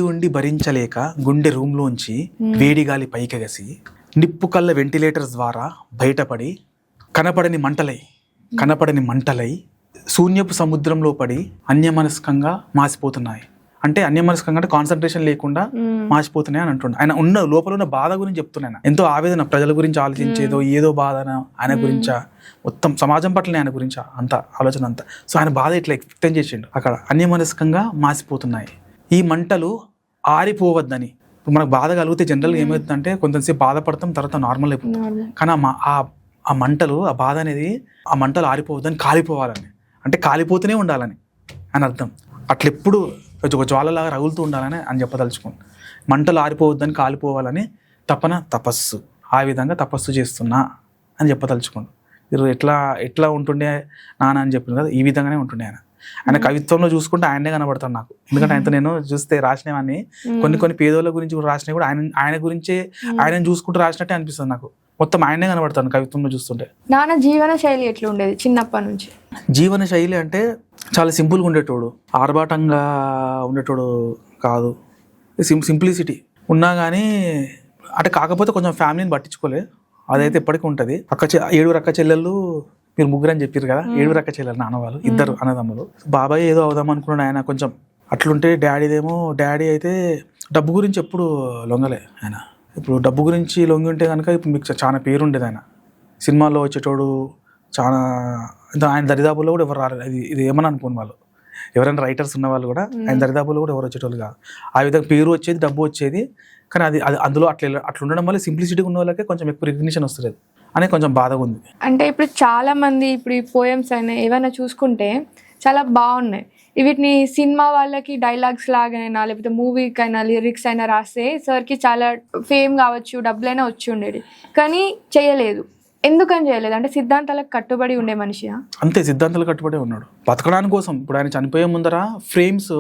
S1: ఉండి భరించలేక గుండె రూమ్లోంచి వేడిగాలి పైకెగసి, నిప్పుకల్ల వెంటిలేటర్స్ ద్వారా బయటపడి, కనపడని మంటలై శూన్యపు సముద్రంలో పడి అన్యమనస్కంగా మాసిపోతున్నాయి. అంటే అన్యమనస్కంగా అంటే కాన్సన్ట్రేషన్ లేకుండా మాసిపోతున్నాయి అని అంటుండే. ఆయన లోపల ఉన్న బాధ గురించి చెప్తున్నాను, ఎంతో ఆవేదన, ప్రజల గురించి ఆలోచించేదో ఏదో బాధ ఆయన గురించా, మొత్తం సమాజం పట్లనే ఆయన గురించి అంత ఆలోచన అంతా. సో ఆయన బాధ ఇట్లా వ్యక్తం చేసిండు అక్కడ, అన్యమనస్కంగా మాసిపోతున్నాయి ఈ మంటలు ఆరిపోవద్దని. ఇప్పుడు మనకు బాధ కలిగితే జనరల్గా ఏమవుతుందంటే కొంతసేపు బాధపడతాం, తర్వాత నార్మల్ అయిపోతుంది. కానీ ఆ మంటలు, ఆ బాధ అనేది, ఆ మంటలు ఆరిపోవద్దని, కాలిపోవాలని, అంటే కాలిపోతూనే ఉండాలని అని అర్థం. అట్లా ఎప్పుడు ఒక జ్వాలలాగా రగులుతూ ఉండాలని అని చెప్పదలుచుకోండి. మంటలు ఆరిపోవద్దని, కాలిపోవాలని తపన తపస్సు, ఆ విధంగా తపస్సు చేస్తున్నా అని చెప్పదలుచుకోండి. మీరు ఎట్లా ఉంటుండే నాన్న అని చెప్పింది కదా, ఈ విధంగానే ఉంటుండే ఆయన కవిత్వంలో చూసుకుంటే ఆయనే కనబడతాడు నాకు. ఎందుకంటే ఆయనతో నేను చూస్తే రాసినవన్నీ కొన్ని పేదోళ్ళ గురించి కూడా రాసినవి కూడా ఆయన గురించే, ఆయనను చూసుకుంటూ రాసినట్టే అనిపిస్తుంది నాకు. మొత్తం ఆయనే కనబడతాను కవిత్వంలో చూస్తుంటే.
S2: నాన్న జీవన శైలి ఎట్లా ఉండేది చిన్నప్పటి నుంచి?
S1: జీవన శైలి అంటే చాలా సింపుల్గా ఉండేటోడు, ఆర్భాటంగా ఉండేటోడు కాదు. సింప్లిసిటీ ఉన్నా కానీ అంటే, కాకపోతే కొంచెం ఫ్యామిలీని పట్టించుకోలే, అదైతే ఎప్పటికీ ఉంటుంది. 7 అక్క చెల్లెళ్ళు, మీరు ముగ్గురు అని చెప్పారు కదా, 7 అక్క చెల్లెలు నాన్న వాళ్ళు, 2 అన్నదమ్ములు. బాబాయ్ ఏదో అవుదాం అనుకున్నాడు ఆయన కొంచెం అట్లుంటే. డాడీ అయితే డబ్బు గురించి ఎప్పుడు లొంగలే ఆయన. ఇప్పుడు డబ్బు గురించి లొంగి ఉంటే కనుక ఇప్పుడు మీకు చాలా పేరు ఉండేది. ఆయన సినిమాల్లో వచ్చేటోడు చాలా, ఆయన దరిదాపుల్లో కూడా ఎవరు రాలేదు. ఇది ఏమని అనుకోని వాళ్ళు, ఎవరైనా రైటర్స్ ఉన్న వాళ్ళు కూడా ఆయన దరిదాపుల్లో కూడా ఎవరు వచ్చేటోళ్ళు కాదు. ఆ విధంగా పేరు వచ్చేది, డబ్బు వచ్చేది. కానీ అది అందులో అట్లా ఉండడం వల్ల సింప్లిసిటీగా ఉన్న వాళ్ళకే కొంచెం ఎక్కువ రికగ్నిషన్ వస్తుంది అని కొంచెం బాధగా ఉంది.
S2: అంటే ఇప్పుడు చాలా మంది ఇప్పుడు ఈ పోయమ్స్ అయినా ఏమైనా చూసుకుంటే చాలా బాగున్నాయి. వీటిని సినిమా వాళ్ళకి డైలాగ్స్ లాగైనా లేకపోతే మూవీకి అయినా లిరిక్స్ అయినా రాస్తే సార్కి చాలా ఫేమ్ కావచ్చు, డబ్బులైనా వచ్చి ఉండేది. కానీ చేయలేదు. ఎందుకని చేయలేదు? అంటే సిద్ధాంతాలకు కట్టుబడి ఉండే మనిషి
S1: అంతే, సిద్ధాంతాలకు కట్టుబడి ఉన్నాడు బతకడానికి కోసం. ఇప్పుడు ఆయన చనిపోయే ముందర ఫ్రేమ్స్,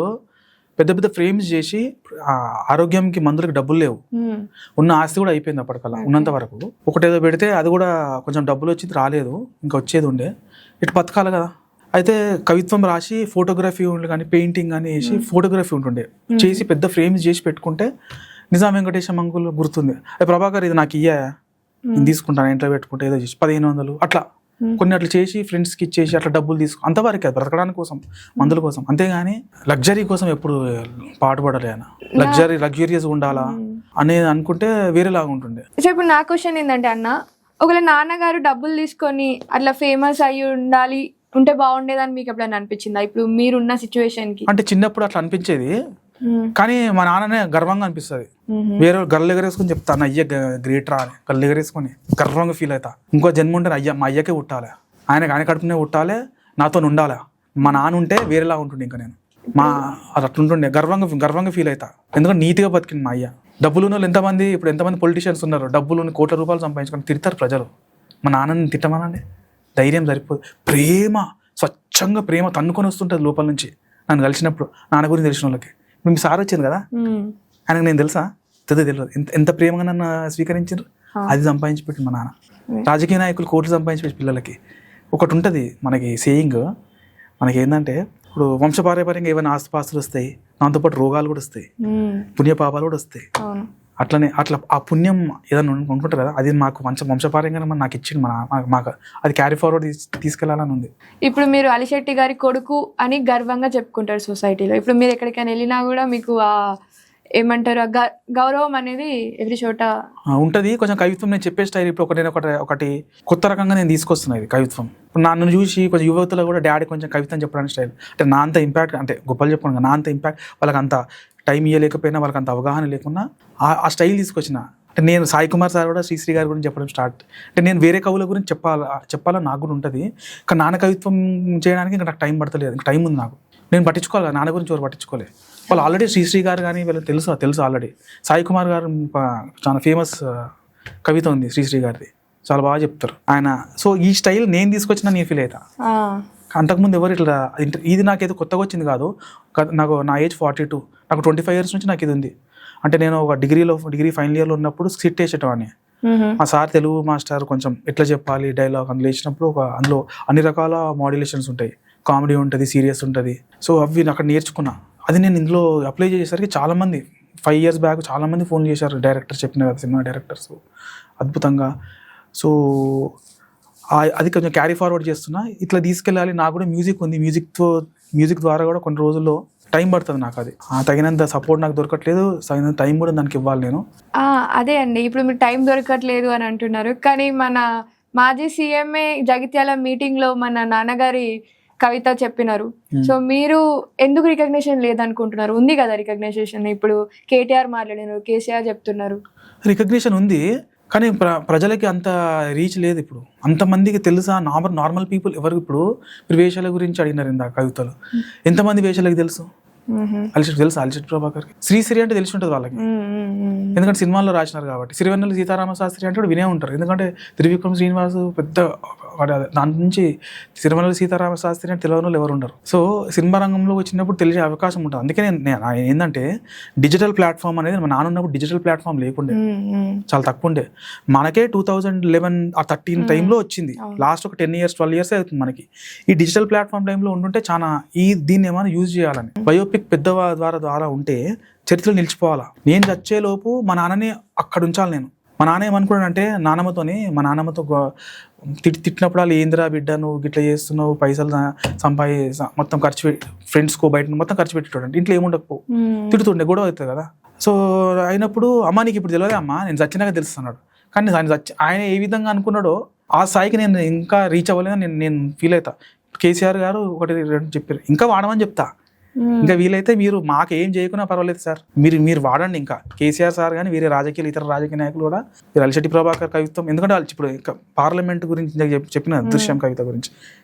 S1: పెద్ద ఫ్రేమ్స్ చేసి, ఆరోగ్యంకి మందులకు డబ్బులు లేవు, ఉన్న ఆస్తి కూడా అయిపోయింది అప్పటికల్లా. ఉన్నంత వరకు ఒకటేదో పెడితే అది కూడా కొంచెం డబ్బులు వచ్చింది, రాలేదు, ఇంకా వచ్చేది ఉండే. ఇటు బతకాలి కదా. అయితే కవిత్వం రాసి ఫోటోగ్రఫీ ఉండే కానీ, పెయింటింగ్ కానీ వేసి ఫోటోగ్రఫీ ఉంటుండే, చేసి పెద్ద ఫ్రేమ్స్ చేసి పెట్టుకుంటే నిజాం వెంకటేశం అంకుల్ గుర్తుంది, ప్రభాకర్ ఇది నాకు ఇయ్యా, నేను తీసుకుంటాను, ఇంట్లో పెట్టుకుంటే ఏదో చేసి 1500 అట్లా కొన్ని అట్లా చేసి ఫ్రెండ్స్కి ఇచ్చేసి అట్లా డబ్బులు అంతవరకు అది బ్రతకడానికి కోసం, మందుల కోసం. అంతేగాని లగ్జరీ కోసం ఎప్పుడు పాటుపడలే ఆయన. లగ్జరియస్ ఉండాలా అనేది అనుకుంటే వేరేలాగా ఉంటుండే.
S2: సో ఇప్పుడు నా క్వశ్చన్ ఏంటంటే అన్న, ఒకవేళ నాన్నగారు డబ్బులు తీసుకొని అట్లా ఫేమస్ అయ్యి ఉంటే బాగుండేదని మీకు ఎప్పుడైనా అనిపించిందా ఇప్పుడు మీరున్న సిచ్యువేషన్ కి?
S1: అంటే చిన్నప్పుడు అట్లా అనిపించేది, కానీ మా నాన్ననే గర్వంగా అనిపిస్తుంది. వేరే గర్రెలు ఎగరేసుకొని చెప్తాను, అయ్య గ్రేట్ రా అని గర్రెలు ఎగరేసుకొని గర్వంగా ఫీల్ అవుతా. ఇంకో జన్మ ఉంటే మా అయ్యకే పుట్టాలి, ఆయన కడుపునే పుట్టాలి, నాతో ఉండాలి. మా నాన్న ఉంటే వేరేలా ఉంటుండే. ఇంకా నేను అది అట్లుంటుండే, గర్వంగా ఫీల్ అవుతా. ఎందుకంటే నీతిగా బతికింది మా అయ్య. డబ్బులు ఉన్న వాళ్ళు ఎంతమంది పొలిటీషియన్స్ ఉన్నారు, డబ్బులు కోట్ల రూపాయలు సంపాదించుకొని తిడతారు ప్రజలు. మా నాన్నని తిట్టమనండి, ధైర్యం సరిపోదు. ప్రేమ, స్వచ్ఛంగా ప్రేమ తన్నుకొని వస్తుంటుంది లోపల నుంచి. నన్ను కలిసినప్పుడు నాన్న గురించి తెలిసిన వాళ్ళకి, మీ సార్ వచ్చింది కదా, ఆయనకు నేను తెలుసా, తెలియదు ఎంత ప్రేమగా నన్ను స్వీకరించారు. అది సంపాదించి పెట్టి మా నాన్న. రాజకీయ నాయకులు కోట్లు సంపాదించి పెట్టి పిల్లలకి ఒకటి ఉంటుంది మనకి సేయింగ్, మనకి ఏంటంటే ఇప్పుడు వంశపారంపర్యంగా ఏమైనా ఆస్తుపాస్తులు వస్తాయి, దాంతోపాటు రోగాలు కూడా వస్తాయి, పుణ్యపాపాలు కూడా వస్తాయి. అట్లా ఆ పుణ్యం ఏదైనా ఉంటుంటారు కదా, అది మాకు వంశపారంగా నాకు ఇచ్చింది మాకు, అది క్యారీ ఫార్వర్డ్ తీసుకెళ్లాలని ఉంది.
S2: ఇప్పుడు మీరు అలిశెట్టి గారి కొడుకు అని గర్వంగా చెప్పుకుంటారు సొసైటీలో. ఇప్పుడు మీరు ఎక్కడికైనా వెళ్ళినా కూడా మీకు ఏమంటారు, గౌరవం అనేది ఎవరి చోట
S1: ఉంటుంది. కొంచెం కవిత్వం నేను చెప్పే స్టైల్ ఇప్పుడు ఒకటి కొత్త రకంగా నేను తీసుకొస్తున్నా ఇది కవిత్వం. ఇప్పుడు నన్ను చూసి కొంచెం యువతలో కూడా డాడీ కొంచెం కవిత్వం చెప్పడానికి స్టైల్, అంటే నా అంత ఇంపాక్ట్, అంటే గొప్పలు చెప్పాను, నా అంత ఇంపాక్ట్ వాళ్ళకి అంత టైం ఇవ్వలేకపోయినా, వాళ్ళకి అంత అవగాహన లేకున్నా ఆ స్టైల్ తీసుకొచ్చిన. అంటే నేను సాయి కుమార్ సార్ కూడా శ్రీశ్రీ గారి గురించి చెప్పడం స్టార్ట్, అంటే నేను వేరే కవుల గురించి చెప్పాలని నాకు కూడా ఉంటుంది. కానీ నాన్న కవిత్వం చేయడానికి ఇంకా నాకు టైం పడతలేదు, ఇంకా టైం ఉంది నాకు. నేను పట్టించుకోవాలి, నాన్న గురించి ఎవరు పట్టించుకోలేదు. వాళ్ళు ఆల్రెడీ శ్రీశ్రీ గారు కానీ వీళ్ళకి తెలుసు ఆల్రెడీ. సాయి కుమార్ గారు చాలా ఫేమస్ కవిత ఉంది శ్రీశ్రీ గారిది, చాలా బాగా చెప్తారు ఆయన. సో ఈ స్టైల్ నేను తీసుకొచ్చిన నేను ఫీల్ అవుతా. అంతకుముందు ఎవరు ఇట్లా, ఇది నాకేదో కొత్తగా వచ్చింది కాదు. నా ఏజ్ 42, నాకు 25 years నుంచి నాకు ఇది ఉంది. అంటే నేను ఒక డిగ్రీ ఫైనల్ ఇయర్లో ఉన్నప్పుడు స్కిట్ వేసేటవాడిని. ఆ సార్ తెలుగు మాస్టర్ కొంచెం ఎట్లా చెప్పాలి డైలాగ్ అందులో వేసినప్పుడు, అందులో అన్ని రకాల మాడ్యులేషన్స్ ఉంటాయి, కామెడీ ఉంటుంది, సీరియస్ ఉంటుంది. సో అవి అక్కడ నేర్చుకున్నా. అది నేను ఇందులో అప్లై చేసేసరికి చాలామంది 5 years బ్యాక్ చాలామంది ఫోన్ చేశారు, డైరెక్టర్ చెప్పిన కదా, సినిమా డైరెక్టర్స్ అద్భుతంగా. సో అది కొంచెం క్యారీ ఫార్వర్డ్ చేస్తున్నా, ఇట్లా తీసుకెళ్ళాలి. నాకు కూడా మ్యూజిక్ ఉంది, మ్యూజిక్ ద్వారా కూడా కొన్ని రోజుల్లో టైం పడుతుంది నాకు అది తగినంత సపోర్ట్ నాకు దొరకట్లేదు, తగినంత టైం కూడా దానికి ఇవ్వాలి నేను.
S2: అదే అండి, ఇప్పుడు మీరు టైం దొరకట్లేదు అని అంటున్నారు, కానీ మన మాజీ సీఎంఏ జగిత్యాల మీటింగ్ లో మన నాన్నగారి కవిత చెప్పినారు. సో మీరు ఎందుకు రికగ్నిషన్ లేదనుకుంటున్నారు? ఉంది కదా రికగ్నిషన్, ఇప్పుడు కేటీఆర్ మాట్లాడినారు, కేసీఆర్ చెప్తున్నారు.
S1: రికగ్నిషన్ ఉంది, కానీ ప్రజలకి అంత రీచ్ లేదు. ఇప్పుడు అంతమందికి తెలుసా? నార్మల్ పీపుల్ ఎవరు? ఇప్పుడు మీరు వేషాల గురించి అడిగినారు ఇందాక కవితలు, ఎంతమంది వేషాలకి తెలుసు? అలిశెట్టి తెలుసు, అలిశెట్టి ప్రభాకర్. శ్రీశ్రీ అంటే తెలిసి ఉంటుంది వాళ్ళకి, ఎందుకంటే సినిమాల్లో రాసినారు కాబట్టి. సిరివెన్నెల సీతారామ శాస్త్రి అంటే కూడా వినే ఉంటారు, ఎందుకంటే త్రివిక్రమ్ శ్రీనివాస్ పెద్ద దాని నుంచి సిరివెన్నెల సీతారామ శాస్త్రి అంటే తెలియని వాళ్ళు ఎవరు ఉండరు. సో సినిమా రంగంలో వచ్చినప్పుడు తెలిసే అవకాశం ఉంటుంది. అందుకే నేను ఏంటంటే డిజిటల్ ప్లాట్ఫామ్ అనేది మా నాన్న ఉన్నప్పుడు డిజిటల్ ప్లాట్ఫామ్ లేకుండే, చాలా తక్కువ ఉండే. మనకే 2011 ఆ 13 టైంలో వచ్చింది. లాస్ట్ ఒక 10 years 12 years అవుతుంది మనకి. ఈ డిజిటల్ ప్లాట్ఫామ్ టైంలో ఉంటుంటే చాలా దీన్ని ఏమైనా యూజ్ చేయాలని. బయోపిక్ పెద్ద ద్వారా ఉంటే చరిత్రలు నిలిచిపోవాలా. నేను చచ్చేలోపు మా నాన్నని అక్కడ ఉంచాలి. నేను మా నాన్న ఏమనుకున్నాడంటే మా నాన్నమ్మతో తిట్టినప్పుడు వాళ్ళు ఏందిరా బిడ్డ నువ్వు గిట్లా చేస్తున్నావు, పైసలు మొత్తం ఖర్చు పెట్టి ఫ్రెండ్స్కో బయట మొత్తం ఖర్చు పెట్టేటోడు, ఇంట్లో ఏముండకపో తిడుతుండే, గొడవ అవుతుంది కదా. సో అయినప్పుడు అమ్మ నీకు ఇప్పుడు తెలియదే అమ్మా, నేను చచ్చినాక తెలుస్తున్నాడు. కానీ ఆయన ఏ విధంగా అనుకున్నాడో ఆ స్థాయికి నేను ఇంకా రీచ్ అవ్వలేదని నేను ఫీల్ అవుతా. కేసీఆర్ గారు 1-2 చెప్పారు, ఇంకా వాడమని చెప్తా. ఇంకా వీలైతే మీరు మాకు ఏం చేయకున్నా పర్వాలేదు సార్, మీరు వాడండి. ఇంకా కేసీఆర్ సార్ కానీ వేరే ఇతర రాజకీయ నాయకులు కూడా మీరు అలిశెట్టి ప్రభాకర్ కవిత్వం, ఎందుకంటే వాళ్ళు ఇప్పుడు ఇంకా పార్లమెంట్ గురించి చెప్పిన దృశ్యం కవిత గురించి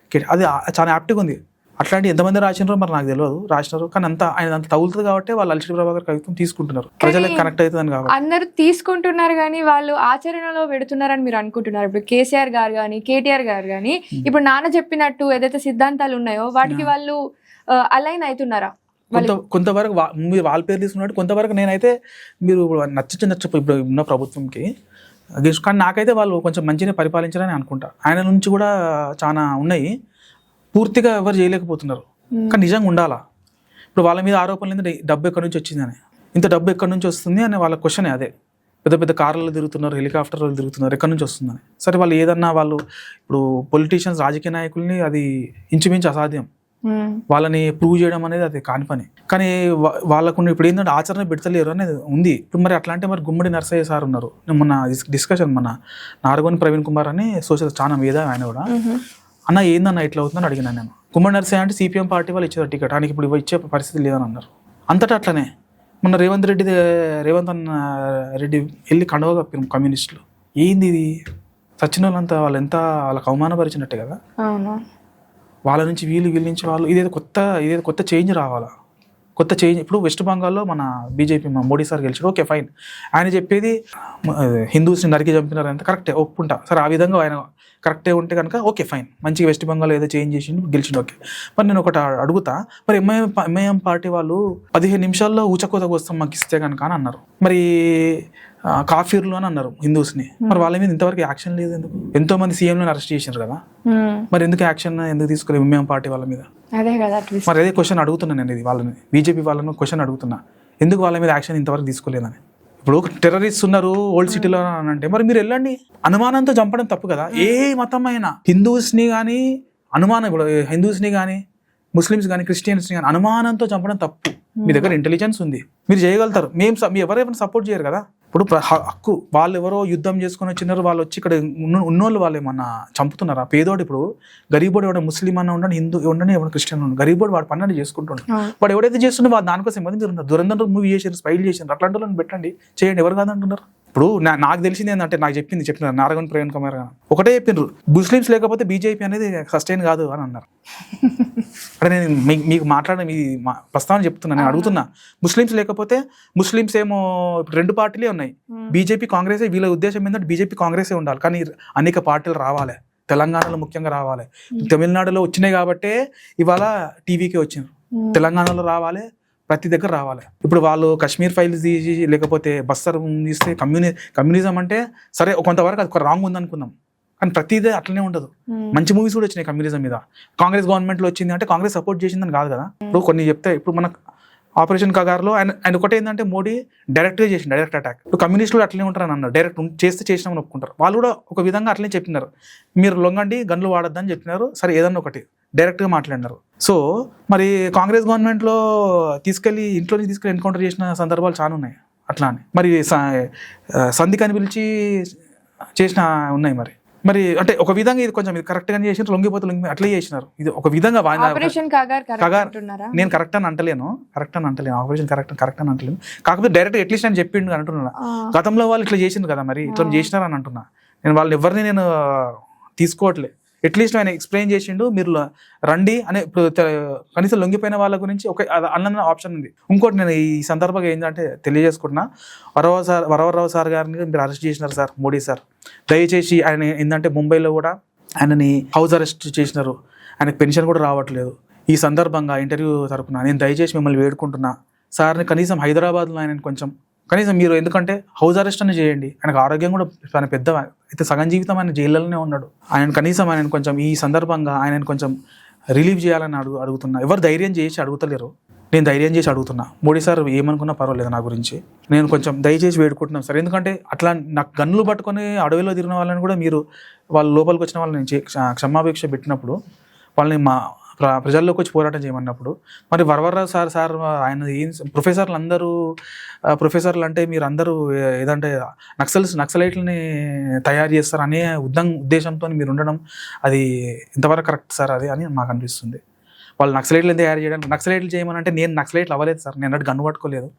S1: అది చాలా యాప్ట్గా ఉంది. అట్లాంటి ఎంతమంది రాసినారో మరి నాకు తెలియదు, రాసినారు. కానీ ఆయన అంత తగులుతుంది కాబట్టి వాళ్ళు అలిశెట్టి ప్రభాకర్ కవిత్వం తీసుకుంటున్నారు, ప్రజలకు కనెక్ట్ అవుతుందని కాబట్టి
S2: అందరూ తీసుకుంటున్నారు. కానీ వాళ్ళు ఆచరణలో పెడుతున్నారని మీరు అనుకుంటున్నారు? ఇప్పుడు కేసీఆర్ గారు కానీ కేటీఆర్ గారు కానీ ఇప్పుడు నాన్న చెప్పినట్టు ఏదైతే సిద్ధాంతాలు ఉన్నాయో వాటికి వాళ్ళు అలైన్ అవుతున్నారా?
S1: కొంతవరకు మీరు వాళ్ళ పేరు తీసుకున్నట్టు కొంతవరకు నేనైతే మీరు నచ్చపు ఇప్పుడు ఉన్న ప్రభుత్వంకి, కానీ నాకైతే వాళ్ళు కొంచెం మంచిగా పరిపాలించారని అనుకుంటా. ఆయన నుంచి కూడా చాలా ఉన్నాయి, పూర్తిగా ఎవరు చేయలేకపోతున్నారు. కానీ నిజంగా ఉండాలా. ఇప్పుడు వాళ్ళ మీద ఆరోపణలు ఏంటంటే డబ్బు ఎక్కడి నుంచి వచ్చిందని, ఇంత డబ్బు ఎక్కడి నుంచి వస్తుంది అని వాళ్ళ క్వశ్చనే అదే. పెద్ద పెద్ద కార్లలో తిరుగుతున్నారు, హెలికాప్టర్లు తిరుగుతున్నారు, ఎక్కడి నుంచి వస్తుందని. సరే వాళ్ళు ఏదన్నా వాళ్ళు ఇప్పుడు పొలిటీషియన్స్ రాజకీయ నాయకుల్ని అది ఇంచుమించు అసాధ్యం, వాళ్ళని ప్రూవ్ చేయడం అనేది అది కాని పని. కానీ వాళ్ళకు ఇప్పుడు ఏంటంటే ఆచరణ పెడతలేరు అనేది ఉంది. ఇప్పుడు మరి అట్లాంటి మరి గుమ్మడి నరసయ్య సార్ ఉన్నారు, మొన్న డిస్కషన్ మన నారగోని ప్రవీణ్ కుమార్ అని సోషల్ చాలా మీద ఆయన కూడా అన్న ఏందన్న ఇట్లా అవుతుందని అడిగినాను నేను. గుమ్మడి నరసయ్య అంటే సిపిఎం పార్టీ వాళ్ళు ఇచ్చారు టికెట్, ఆయనకి ఇప్పుడు ఇచ్చే పరిస్థితి లేదని అన్నారు. అంతటా అట్లనే మొన్న రేవంత్ రెడ్డి వెళ్ళి కండవ కప్పారు కమ్యూనిస్టులు. ఏంది ఇది? సచిన వాళ్ళంతా వాళ్ళకి అవమానపరిచినట్టే కదా. వాళ్ళ నుంచి వీళ్ళ నుంచి వాళ్ళు ఇదేదో కొత్త చేంజ్ రావాలా, కొత్త చేంజ్. ఇప్పుడు వెస్ట్ బెంగాల్లో మన బీజేపీ మోడీ సార్ గెలిచాడు, ఓకే ఫైన్. ఆయన చెప్పేది హిందూస్ని నరికి చంపినారంటే కరెక్టే, ఒప్పుకుంటా. సరే ఆ విధంగా ఆయన కరెక్టే ఉంటే కనుక ఓకే ఫైన్, మంచిగా వెస్ట్ బెంగాల్లో ఏదో చేంజ్ చేసిండు, గెలిచిండు, ఓకే. మరి నేను ఒకటి అడుగుతా, మరి ఎంఐఎం పార్టీ వాళ్ళు 15 నిమిషాల్లో ఊచకోతకు వస్తాం మాకు ఇస్తే కనుక అని అన్నారు. మరి కాఫీర్లు అని అన్నారు హిందూస్ని, మరి వాళ్ళ మీద ఇంతవరకు యాక్షన్ లేదు ఎందుకు? ఎంతో మంది సీఎంలను అరెస్ట్ చేశారు కదా, మరి ఎందుకు యాక్షన్ ఎందుకు తీసుకోలేదు ఎంఐఎం పార్టీ వాళ్ళ మీద? మరి అదే క్వశ్చన్ అడుగుతున్నాను నేను, ఇది వాళ్ళని బీజేపీ వాళ్ళని క్వశ్చన్ అడుగుతున్నా, ఎందుకు వాళ్ళ మీద యాక్షన్ ఇంతవరకు తీసుకోలేదని. ఇప్పుడు టెర్రరిస్ట్ ఉన్నారు ఓల్డ్ సిటీలో అని అంటే మరి మీరు వెళ్ళండి, అనుమానంతో చంపడం తప్పు కదా. ఏ మతమైనా హిందూస్ని కానీ అనుమానం, ఇప్పుడు హిందూస్ని కానీ ముస్లిమ్స్ కానీ క్రిస్టియన్స్ని కానీ అనుమానంతో చంపడం తప్పు. మీ దగ్గర ఇంటెలిజెన్స్ ఉంది, మీరు చేయగలుగుతారు. మీ ఎవరెవరిని సపోర్ట్ చేయరు కదా. ఇప్పుడు హక్కు వాళ్ళు ఎవరో యుద్ధం చేసుకుని వచ్చినారు, వాళ్ళు వచ్చి ఇక్కడ ఉన్నోళ్ళు వాళ్ళు ఏమన్నా చంపుతున్నారా? పేదోడు ఇప్పుడు గరీబోడు ఎవడ ముస్లిం అన్న ఉండండి, హిందూ ఉండని ఎవరు క్రిస్టియన్ ఉండండి, గరీబోడు వాడు పన్నెండు చేసుకుంటుండే, వాడు ఎవడైతే చేస్తుండే వాడు దానికోసం ఇబ్బంది జరుగుతున్నారు. దురంధర్ మూవీ చేసారు, స్పైల్ చేసారు, అట్లాంటి వాళ్ళని పెట్టండి, చేయండి, ఎవరు కాదంటున్నారు. ఇప్పుడు నాకు తెలిసింది ఏంటంటే, నాకు చెప్పినారు నారగన్ ప్రవీణ్ కుమార్ గారు ఒకటే చెప్పిండ్రు, ముస్లిమ్స్ లేకపోతే బీజేపీ అనేది సస్టైన్ కాదు అని అన్నారు. అంటే నేను మీకు మాట్లాడే మీ ప్రస్తావన చెప్తున్నా, నేను అడుగుతున్నా, ముస్లిమ్స్ లేకపోతే ముస్లిమ్స్ ఏమో 2 పార్టీలే ఉన్నాయి, బీజేపీ కాంగ్రెసే. వీళ్ళ ఉద్దేశం ఏంటంటే బీజేపీ కాంగ్రెసే ఉండాలి, కానీ అనేక పార్టీలు రావాలి, తెలంగాణలో ముఖ్యంగా రావాలి. తమిళనాడులో వచ్చినాయి కాబట్టే ఇవాళ టీవీకి వచ్చినారు, తెలంగాణలో రావాలి, ప్రతి దగ్గర రావాలి. ఇప్పుడు వాళ్ళు కాశ్మీర్ ఫైల్స్ తీసి లేకపోతే బస్తర్ తీస్తే కమ్యూనిజం అంటే సరే కొంతవరకు అది రాంగ్ ఉందనుకుందాం, కానీ ప్రతిదే అట్లనే ఉండదు. మంచి మూవీస్ కూడా వచ్చినాయి కమ్యూనిజం మీద. కాంగ్రెస్ గవర్నమెంట్లో వచ్చింది అంటే కాంగ్రెస్ సపోర్ట్ చేసిందని కాదు కదా. ఇప్పుడు కొన్ని చెప్తే, ఇప్పుడు మన ఆపరేషన్ కగార్లో ఆయన ఒకటి ఏంటంటే మోడీ డైరెక్ట్గా చేసింది, డైరెక్ట్ అటాక్. ఇప్పుడు కమ్యూనిస్టులు అట్లనే ఉంటారని అన్నారు, డైరెక్ట్ చేసినామని ఒప్పుకుంటారు. వాళ్ళు కూడా ఒక విధంగా అట్లనే చెప్పినారు, మీరు లొంగండి, గన్లు వాడొద్దని చెప్పినారు. సరే ఏదన్నా ఒకటి డైరెక్ట్గా మాట్లాడినారు. సో మరి కాంగ్రెస్ గవర్నమెంట్లో ఇంట్లో నుంచి తీసుకెళ్ళి ఎన్కౌంటర్ చేసిన సందర్భాలు చాలా ఉన్నాయి. అట్లా అని మరి సంధికాన్ని పిలిచి చేసిన ఉన్నాయి. మరి అంటే ఒక విధంగా ఇది కొంచెం ఇది కరెక్ట్గానే చేసినారు, లొంగిపోతే అట్లే చేసినారు. ఇది ఒక విధంగా నేను కరెక్ట్ అని అంటలేను, ఆపరేషన్ కరెక్ట్ అని అంటలేను. కాకపోతే డైరెక్ట్ ఎట్లీస్ట్ అని చెప్పిండు అంటున్నా. గతంలో వాళ్ళు ఇట్లా చేసిండు కదా, మరి ఇట్లా చేసినారు అని అంటున్నా. నేను వాళ్ళని ఎవరిని నేను తీసుకోవట్లే. అట్లీస్ట్ ఆయన ఎక్స్ప్లెయిన్ చేసిండు, మీరు రండి అనే. కనీసం లొంగిపోయిన వాళ్ళ గురించి ఒక అన్న ఆప్షన్ ఉంది. ఇంకోటి నేను ఈ సందర్భంగా ఏంటంటే తెలియజేసుకుంటున్నా, వరవరరావు సార్ గారిని మీరు అరెస్ట్ చేసినారు సార్, మోడీ సార్. దయచేసి ఆయన ఏంటంటే ముంబైలో కూడా ఆయనని హౌస్ అరెస్ట్ చేసినారు, ఆయనకు పెన్షన్ కూడా రావట్లేదు. ఈ సందర్భంగా ఇంటర్వ్యూ తరపున నేను దయచేసి మిమ్మల్ని వేడుకుంటున్నా సార్ని, కనీసం హైదరాబాద్లో ఆయన కనీసం మీరు, ఎందుకంటే హౌస్ అరెస్ట్ అని చేయండి. ఆయనకు ఆరోగ్యం కూడా ఆయన పెద్ద అయితే సగం జీవితం ఆయన జైల్లోనే ఉన్నాడు. ఆయన కొంచెం ఈ సందర్భంగా ఆయన కొంచెం రిలీవ్ చేయాలని అడుగుతున్నా. ఎవరు ధైర్యం చేసి అడుగుతలేరు, నేను ధైర్యం చేసి అడుగుతున్నా. మోడీ సార్ ఏమనుకున్నా పర్వాలేదు నా గురించి, నేను కొంచెం దయచేసి వేడుకుంటున్నాను సార్. ఎందుకంటే అట్లా నాకు గన్నులు పట్టుకొని అడవిలో తిరిగిన వాళ్ళని కూడా మీరు వాళ్ళ లోపలికి వచ్చిన వాళ్ళని క్షమాపేక్ష పెట్టినప్పుడు, వాళ్ళని ప్రజల్లోకి వచ్చి పోరాటం చేయమన్నప్పుడు, మరి వరవరరావు సార్ ఆయన ప్రొఫెసర్లు అంటే మీరు అందరూ ఏదంటే నక్సలైట్లని తయారు చేస్తారు అనే ఉద్దేశంతో మీరు ఉండడం, అది ఇంతవరకు కరెక్ట్ సార్ అది అని మాకు అనిపిస్తుంది. వాళ్ళు నక్సలైట్లు తయారు చేయడానికి, నక్సలైట్లు చేయమని నేను నక్సలైట్లు అవ్వలేదు సార్, నేను గన్ను పట్టుకోలేదు.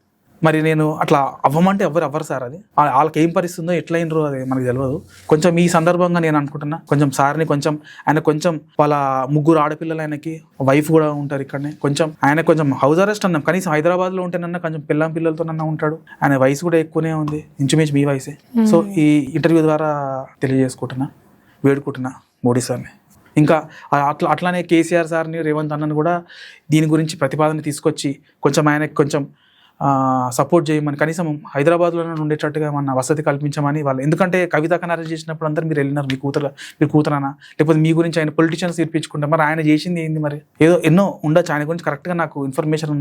S1: మరి నేను అట్లా అవ్వమంటే అవ్వరు సార్. అది వాళ్ళకి ఏం పరిస్థితుందో ఎట్లయినరో అది మనకు తెలియదు. కొంచెం ఈ సందర్భంగా నేను అనుకుంటున్నా, కొంచెం సార్ని ఆయన కొంచెం వాళ్ళ 3 ఆడపిల్లలు, ఆయనకి వైఫ్ కూడా ఉంటారు ఇక్కడనే, ఆయన కొంచెం హౌస్ అరెస్ట్ అన్నాం, కనీసం హైదరాబాద్లో ఉంటేనన్నా కొంచెం పిల్లలతోనన్నా ఉంటాడు. ఆయన వయసు కూడా ఎక్కువనే ఉంది, ఇంచుమించు మీ వయసే. సో ఈ ఇంటర్వ్యూ ద్వారా తెలియజేసుకుంటున్నా, వేడుకుంటున్నా మోడీ సార్ని. ఇంకా అట్లానే కేసీఆర్ సార్ని, రేవంత్ అన్నను కూడా దీని గురించి ప్రతిపాదన తీసుకొచ్చి కొంచెం ఆయనకి కొంచెం సపోర్ట్ చేయమని, కనీసం హైదరాబాద్లో ఉండేటట్టుగా మన వసతి కల్పించమని వాళ్ళు. ఎందుకంటే కవితకని అరెస్ట్ చేసినప్పుడు అందరూ మీరు వెళ్ళినారు, మీ కూతురనా, లేకపోతే మీ గురించి ఆయన పొలిటీషియన్స్ తీర్పించుకుంటారు. మరి ఆయన చేసింది ఏంది, మరి ఏదో ఎన్నో ఉండొచ్చు ఆయన గురించి. కరెక్ట్గా నాకు ఇన్ఫర్మేషన్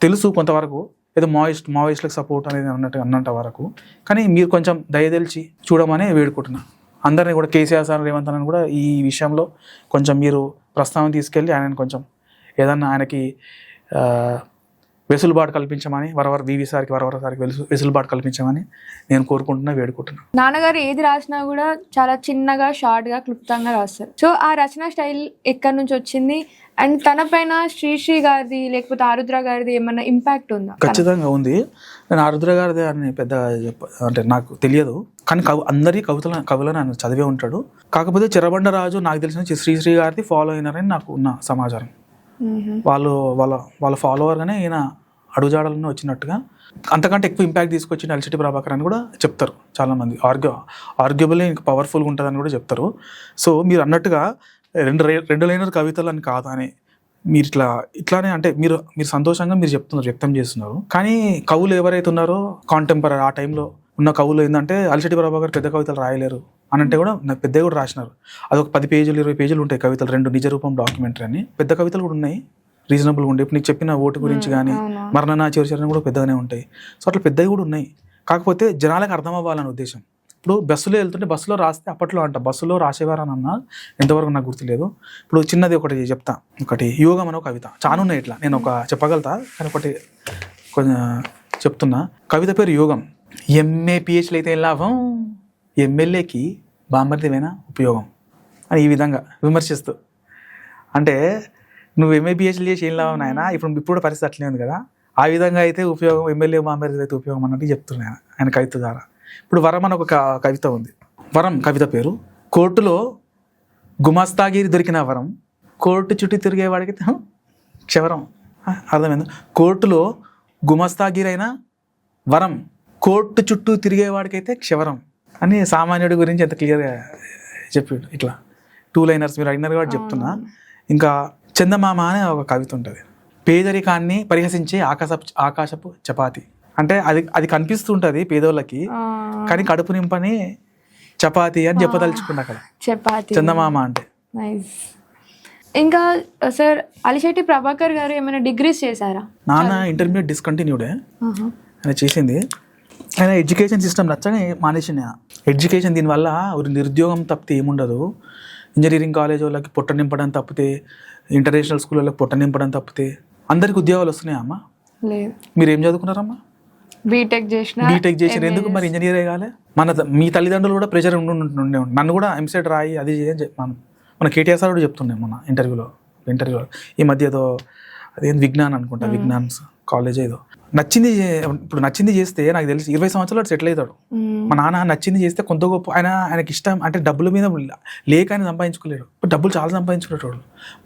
S1: తెలుసు కొంతవరకు, ఏదో మావోయిస్టులకు సపోర్ట్ అనేది అన్నంత వరకు. కానీ మీరు కొంచెం దయదలిచి చూడమని వేడుకుంటున్నా అందరినీ కూడా. కేసీఆర్ సార్, రేవంత్ అన్న కూడా ఈ విషయంలో కొంచెం మీరు ప్రస్తావన తీసుకెళ్ళి ఆయన కొంచెం ఏదన్నా ఆయనకి వెసులుబాటు కల్పించమని, వరవర సార్కి వెసులుబాటు కల్పించమని నేను కోరుకుంటున్నా, వేడుకుంటున్నా.
S2: నాన్నగారు ఏది రాసినా కూడా చాలా చిన్నగా, షార్ట్గా, క్లుప్తంగా రాస్తారు. సో ఆ రచన స్టైల్ ఎక్కడి నుంచి వచ్చింది, అండ్ తన పైన శ్రీశ్రీ గారిది లేకపోతే ఆరుద్ర గారిది ఏమన్నా ఇంపాక్ట్ ఉందా?
S1: ఖచ్చితంగా ఉంది. నేను ఆరుద్ర గారిది అని పెద్ద అంటే నాకు తెలియదు, కానీ అందరి కవులను ఆయన చదివే ఉంటాడు. కాకపోతే చెరబండరాజు నాకు తెలిసిన శ్రీశ్రీ గారిది ఫాలో అయినారని నాకు ఉన్న సమాచారం. వాళ్ళ ఫాలోవర్గానే ఈయన అడుగుజాడలను వచ్చినట్టుగా, అంతకంటే ఎక్కువ ఇంపాక్ట్ తీసుకొచ్చిన అలిశెట్టి ప్రభాకర్ అని కూడా చెప్తారు చాలామంది. ఆర్గ్యుబుల్లీ ఇంకా పవర్ఫుల్గా ఉంటుందని కూడా చెప్తారు. సో మీరు అన్నట్టుగా రెండు లైనర్ కవితలు అని కాదు అని మీరు ఇట్లానే అంటే మీరు సంతోషంగా మీరు వ్యక్తం చేస్తున్నారు. కానీ కవులు ఎవరైతే ఉన్నారో కాంటెంపరీ ఆ టైంలో ఉన్న కవులు ఏంటంటే అలిశెట్టి ప్రభాకర్ పెద్ద కవితలు రాయలేరు అని అంటే కూడా పెద్దగా కూడా రాసినారు. అదొక 10 పేజీలు 20 పేజీలు ఉంటాయి కవితలు, 2 నిజ రూపం డాక్యుమెంటరీ అని. పెద్ద కవితలు కూడా ఉన్నాయి, రీజనబుల్గా ఉంటాయి. ఇప్పుడు నీకు చెప్పిన ఓటు గురించి కానీ, మరణనా చివరి కూడా పెద్దగానే ఉంటాయి. సో అట్లా పెద్దవి కూడా ఉన్నాయి. కాకపోతే జనాలకు అర్థం అవ్వాలనే ఉద్దేశం. ఇప్పుడు బస్సులో వెళ్తుంటే బస్సులో రాస్తే అప్పట్లో బస్సులో రాసేవారని అన్నా, ఎంతవరకు నాకు గుర్తులేదు. ఇప్పుడు చిన్నది ఒకటి చెప్తా. ఒకటి యోగం అనే కవిత, చాలా ఉన్నాయి ఇట్లా, నేను చెప్పగలుగుతా కానీ ఒకటి కొంచెం చెప్తున్నా. కవిత పేరు యోగం. ఎంఏ పిహెచ్లు అయితే లాభం, ఎమ్మెల్యేకి బామ్మర్దివైనా ఉపయోగం అని ఈ విధంగా విమర్శిస్తూ, అంటే నువ్వు ఎంఏ పిహెచ్లు చేసి ఏం లాభం నాయన, ఇప్పుడు పరిస్థితి అట్లే ఉంది కదా, ఆ విధంగా అయితే ఉపయోగం, ఎమ్మెల్యే బామ్మర్ది అయితే ఉపయోగం అన్నట్టు చెప్తున్నాను ఆయన కవిత ద్వారా. ఇప్పుడు వరం అని ఒక కవిత ఉంది. వరం కవిత పేరు. కోర్టులో గుమస్తాగిరి దొరికిన వరం, కోర్టు చుట్టూ తిరిగేవాడికి క్షవరం. అర్థమైంది? కోర్టులో గుమస్తాగిరి అయినా వరం, కోర్టు చుట్టూ తిరిగేవాడికైతే క్షవరం అని సామాన్యుడి గురించి ఎంత క్లియర్గా చెప్పాడు. ఇట్లా 2 లైనర్స్ మీరు అయినారు కాబట్టి చెప్తున్నా. ఇంకా చందమామ అనే ఒక కవిత ఉంటుంది. పేదరికాన్ని పరిహసించే ఆకాశపు చపాతి, అంటే అది కనిపిస్తుంటుంది పేదోళ్ళకి, కానీ కడుపు నింపని చపాతి అని చెప్పదలుచుకుంటా అక్కడ చందమామ అంటే.
S2: ఇంకా సార్ అలిశెట్టి ప్రభాకర్ గారు ఏమైనా డిగ్రీస్ చేశారా?
S1: నాన్న ఇంటర్మీడియట్ డిస్కంటిన్యూడే ఆయన చేసింది. ఆయన ఎడ్యుకేషన్ సిస్టమ్ నచ్చని మానేసిన. ఎడ్యుకేషన్ దీనివల్ల నిరుద్యోగం తప్పితే ఏముండదు. ఇంజనీరింగ్ కాలేజ్ వాళ్ళకి పొట్ట నింపడం తప్పితే ఇంటర్నేషనల్ స్కూళ్ళలో పొట్ట నింపడం తప్పితే అందరికి ఉద్యోగాలు వస్తున్నాయా అమ్మ?
S2: లేదు.
S1: మీరు ఏం చదువుకున్నారమ్మా?
S2: బీటెక్
S1: చేసిన ఎందుకు మరి ఇంజనీర్ కాలే? మీ తల్లిదండ్రులు కూడా ప్రెషర్ ఉండే నన్ను కూడా ఎంసెట్ రాయి అది మన కేటీఆర్ సార్ కూడా చెప్తుండే మన ఇంటర్వ్యూలో ఈ మధ్య ఏదో అదేం విజ్ఞాన్ అనుకుంటా, విజ్ఞాన్ కాలేజ్ ఏదో నచ్చింది చేస్తే నాకు తెలిసి 20 సంవత్సరాలు సెటిల్ అవుతాడు. మా నాన్న నచ్చింది చేస్తే కొంత గొప్ప ఆయనకి ఇష్టం అంటే డబ్బుల మీద లేక ఆయన సంపాదించుకోలేడు, డబ్బులు చాలా సంపాదించుకునేటోడు.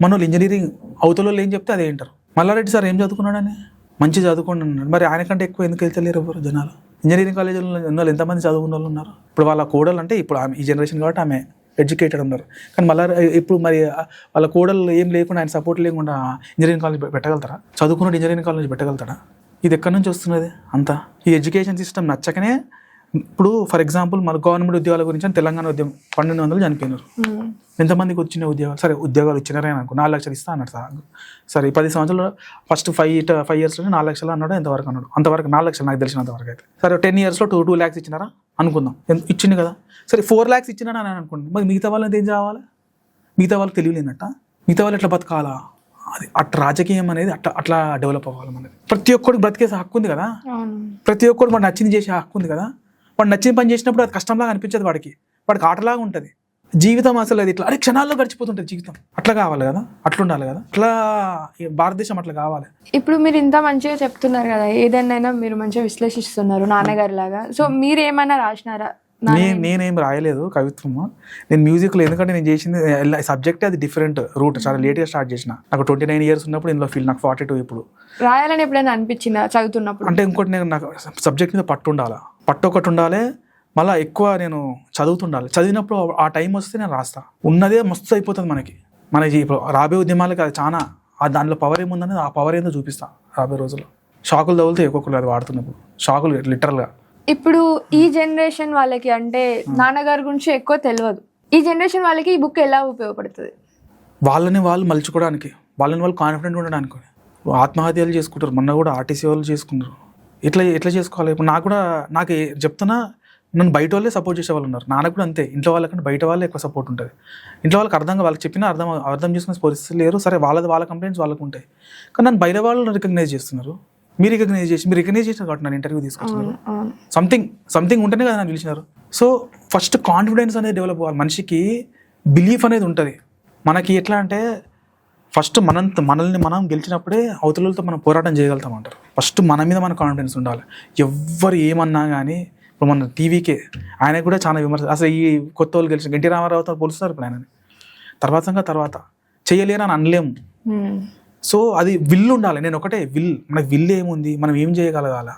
S1: మన వాళ్ళు ఇంజనీరింగ్ అవతల ఏం చెప్తే అదే వింటారు. మల్లారెడ్డి సార్ ఏం చదువుకున్నాడని మంచి చదువుకోండి అన్నాడు. మరి ఆయన కంటే ఎక్కువ ఎందుకు వెళ్తలేరు ఎవరు జనాలు? ఇంజనీరింగ్ కాలేజీలో ఉన్న వాళ్ళు ఎంతమంది చదువుకున్న వాళ్ళు ఉన్నారు? ఇప్పుడు వాళ్ళ కోడలు అంటే ఇప్పుడు ఈ జనరేషన్ కాబట్టి ఆమె ఎడ్యుకేటెడ్ ఉన్నారు. కానీ మళ్ళీ ఇప్పుడు మరి వాళ్ళ కోడలు ఏం లేకుండా ఆయన సపోర్ట్ లేకుండా ఇంజనీరింగ్ కాలేజ్ పెట్టగలుగుతారా? చదువుకున్న ఇంజనీరింగ్ కాలేజ్ పెట్టగలుగుతాడా? ఇది ఎక్కడి నుంచి వస్తున్నది అంతా? ఈ ఎడ్యుకేషన్ సిస్టమ్ నచ్చకనే ఇప్పుడు ఫర్ ఎగ్జాంపుల్ మన గవర్నమెంట్ ఉద్యోగాల గురించి తెలంగాణ ఉద్యమం 1200 చనిపోయినారు. ఎంతమందికి వచ్చిన ఉద్యోగాలు? సరే ఉద్యోగాలు ఇచ్చినారే అనుకో, 4 లక్షలు ఇస్తా అన్నాడు సార్. సరే 10 సంవత్సరాలు ఫస్ట్ 5 ఇయర్స్లో 4 లక్షలు అన్నాడు. ఎంతవరకు అన్నాడు? అంతవరకు 4 లక్షలు నాకు తెలిసినంతవరకు అయితే. సరే 10 ఇయర్స్లో 2 lakhs ఇచ్చినారా అనుకుందాం, ఇచ్చింది కదా. సరే 4 lakhs ఇచ్చినారా అని అనుకోండి. మరి మిగతా వాళ్ళని ఏం చేయాలి? మిగతా వాళ్ళకి తెలియలేనట్ట, మిగతా వాళ్ళు ఎట్లా బతకాలా? అది అట్లా రాజకీయం అనేది అట్లా డెవలప్ అవ్వాలి మనది. ప్రతి ఒక్కరికి బ్రతికేసే హక్కు ఉంది కదా, ప్రతి ఒక్కరు వాడు నచ్చింది చేసే హక్కు ఉంది కదా. వాడు నచ్చిన పని చేసినప్పుడు అది కష్టంలాగా అనిపించదు, వాడికి ఆటలాగా ఉంటుంది జీవితం. అసలు అది ఇట్లా క్షణాల్లో గడిచిపోతుంటుంది జీవితం. అట్లా కావాలి కదా, అట్లా ఉండాలి కదా, అట్లా భారతదేశం అట్లా కావాలి.
S2: ఇప్పుడు మీరు ఇంత మంచిగా చెప్తున్నారు కదా, ఏదైనా మీరు మంచిగా విశ్లేషిస్తున్నారు నాన్నగారి లాగా. సో మీరు ఏమైనా రాసినారా?
S1: నేనేం రాయలేదు కవిత్వము. నేను మ్యూజిక్లో, ఎందుకంటే నేను చేసింది సబ్జెక్ట్ అది డిఫరెంట్ రూట్, చాలా లేట్గా స్టార్ట్ చేసిన. నాకు 29 years ఉన్నప్పుడు ఇందులో ఫీల్, నాకు 42 ఇప్పుడు.
S2: రాయాలని ఎప్పుడైనా అనిపించిందా చదువుతున్నప్పుడు?
S1: అంటే ఇంకోటి, నాకు సబ్జెక్ట్ మీద పట్టు ఒకటి ఉండాలి, మళ్ళీ ఎక్కువ నేను చదువుతుండాలి. చదివినప్పుడు ఆ టైం వస్తే నేను రాస్తా. ఉన్నదే మస్తు అయిపోతుంది మనకి ఇప్పుడు రాబోయే ఉద్యమాలకి అది చాలా, దాంట్లో పవర్ ఏముందనేది, ఆ పవర్ ఏందో చూపిస్తా రాబోయే రోజుల్లో. షాకులు తగులుతూ ఎక్కువ అది వాడుతున్నప్పుడు, షాకులు లిటరల్గా.
S2: ఇప్పుడు ఈ జనరేషన్ వాళ్ళకి, అంటే నాన్నగారి గురించి ఎక్కువ తెలియదు, ఈ జనరేషన్ వాళ్ళకి ఈ బుక్ ఎలా ఉపయోగపడుతుంది?
S1: వాళ్ళని వాళ్ళు మలుచుకోవడానికి, వాళ్ళని వాళ్ళు కాన్ఫిడెంట్ ఉండడానికి. ఆత్మహత్యలు చేసుకుంటారు, మొన్న కూడా ఆర్టీసీ వాళ్ళు చేసుకున్నారు. ఎట్లా చేసుకోవాలి? ఇప్పుడు నాకు చెప్తున్నా, నన్ను బయట వాళ్ళే సపోర్ట్ చేసే వాళ్ళు ఉన్నారు. నాన్నకు కూడా అంతే, ఇంట్లో వాళ్ళకంటే బయట వాళ్ళే ఎక్కువ సపోర్ట్ ఉంటుంది. ఇంట్లో వాళ్ళకి వాళ్ళకి చెప్పినా అర్థం చేసుకునే పరిస్థితి లేరు. సరే వాళ్ళ కంప్లైంట్స్ వాళ్ళకు ఉంటాయి, కానీ నన్ను బయట వాళ్ళు రికగ్నైజ్ చేస్తున్నారు. మీరు రికగ్నైజ్ చేసిన కాబట్టి నన్ను ఇంటర్వ్యూ తీసుకొచ్చినారు. సంథింగ్ ఉంటేనే కదా నన్ను పిలిచినారు. సో ఫస్ట్ కాన్ఫిడెన్స్ అనేది డెవలప్ అవ్వాలి మనిషికి, బిలీఫ్ అనేది ఉంటుంది మనకి. ఎట్లా అంటే ఫస్ట్ మనల్ని మనం గెలిచినప్పుడే అవతలతో మనం పోరాటం చేయగలుగుతాం అంటారు. ఫస్ట్ మన మీద మన కాన్ఫిడెన్స్ ఉండాలి. ఎవ్వరు ఏమన్నా కానీ, ఇప్పుడు మన టీవీకే ఆయన కూడా చాలా విమర్శ, అసలు ఈ కొత్త వాళ్ళు గెలిచిన ఎన్టీ రామారావుతో పోలుస్తారు ఇప్పుడు ఆయనని. తర్వాత చేయలేరని అనలేము. సో అది విల్ ఉండాలి. నేను ఒకటే మనకి విల్ ఏముంది, మనం ఏం చేయగలగాల,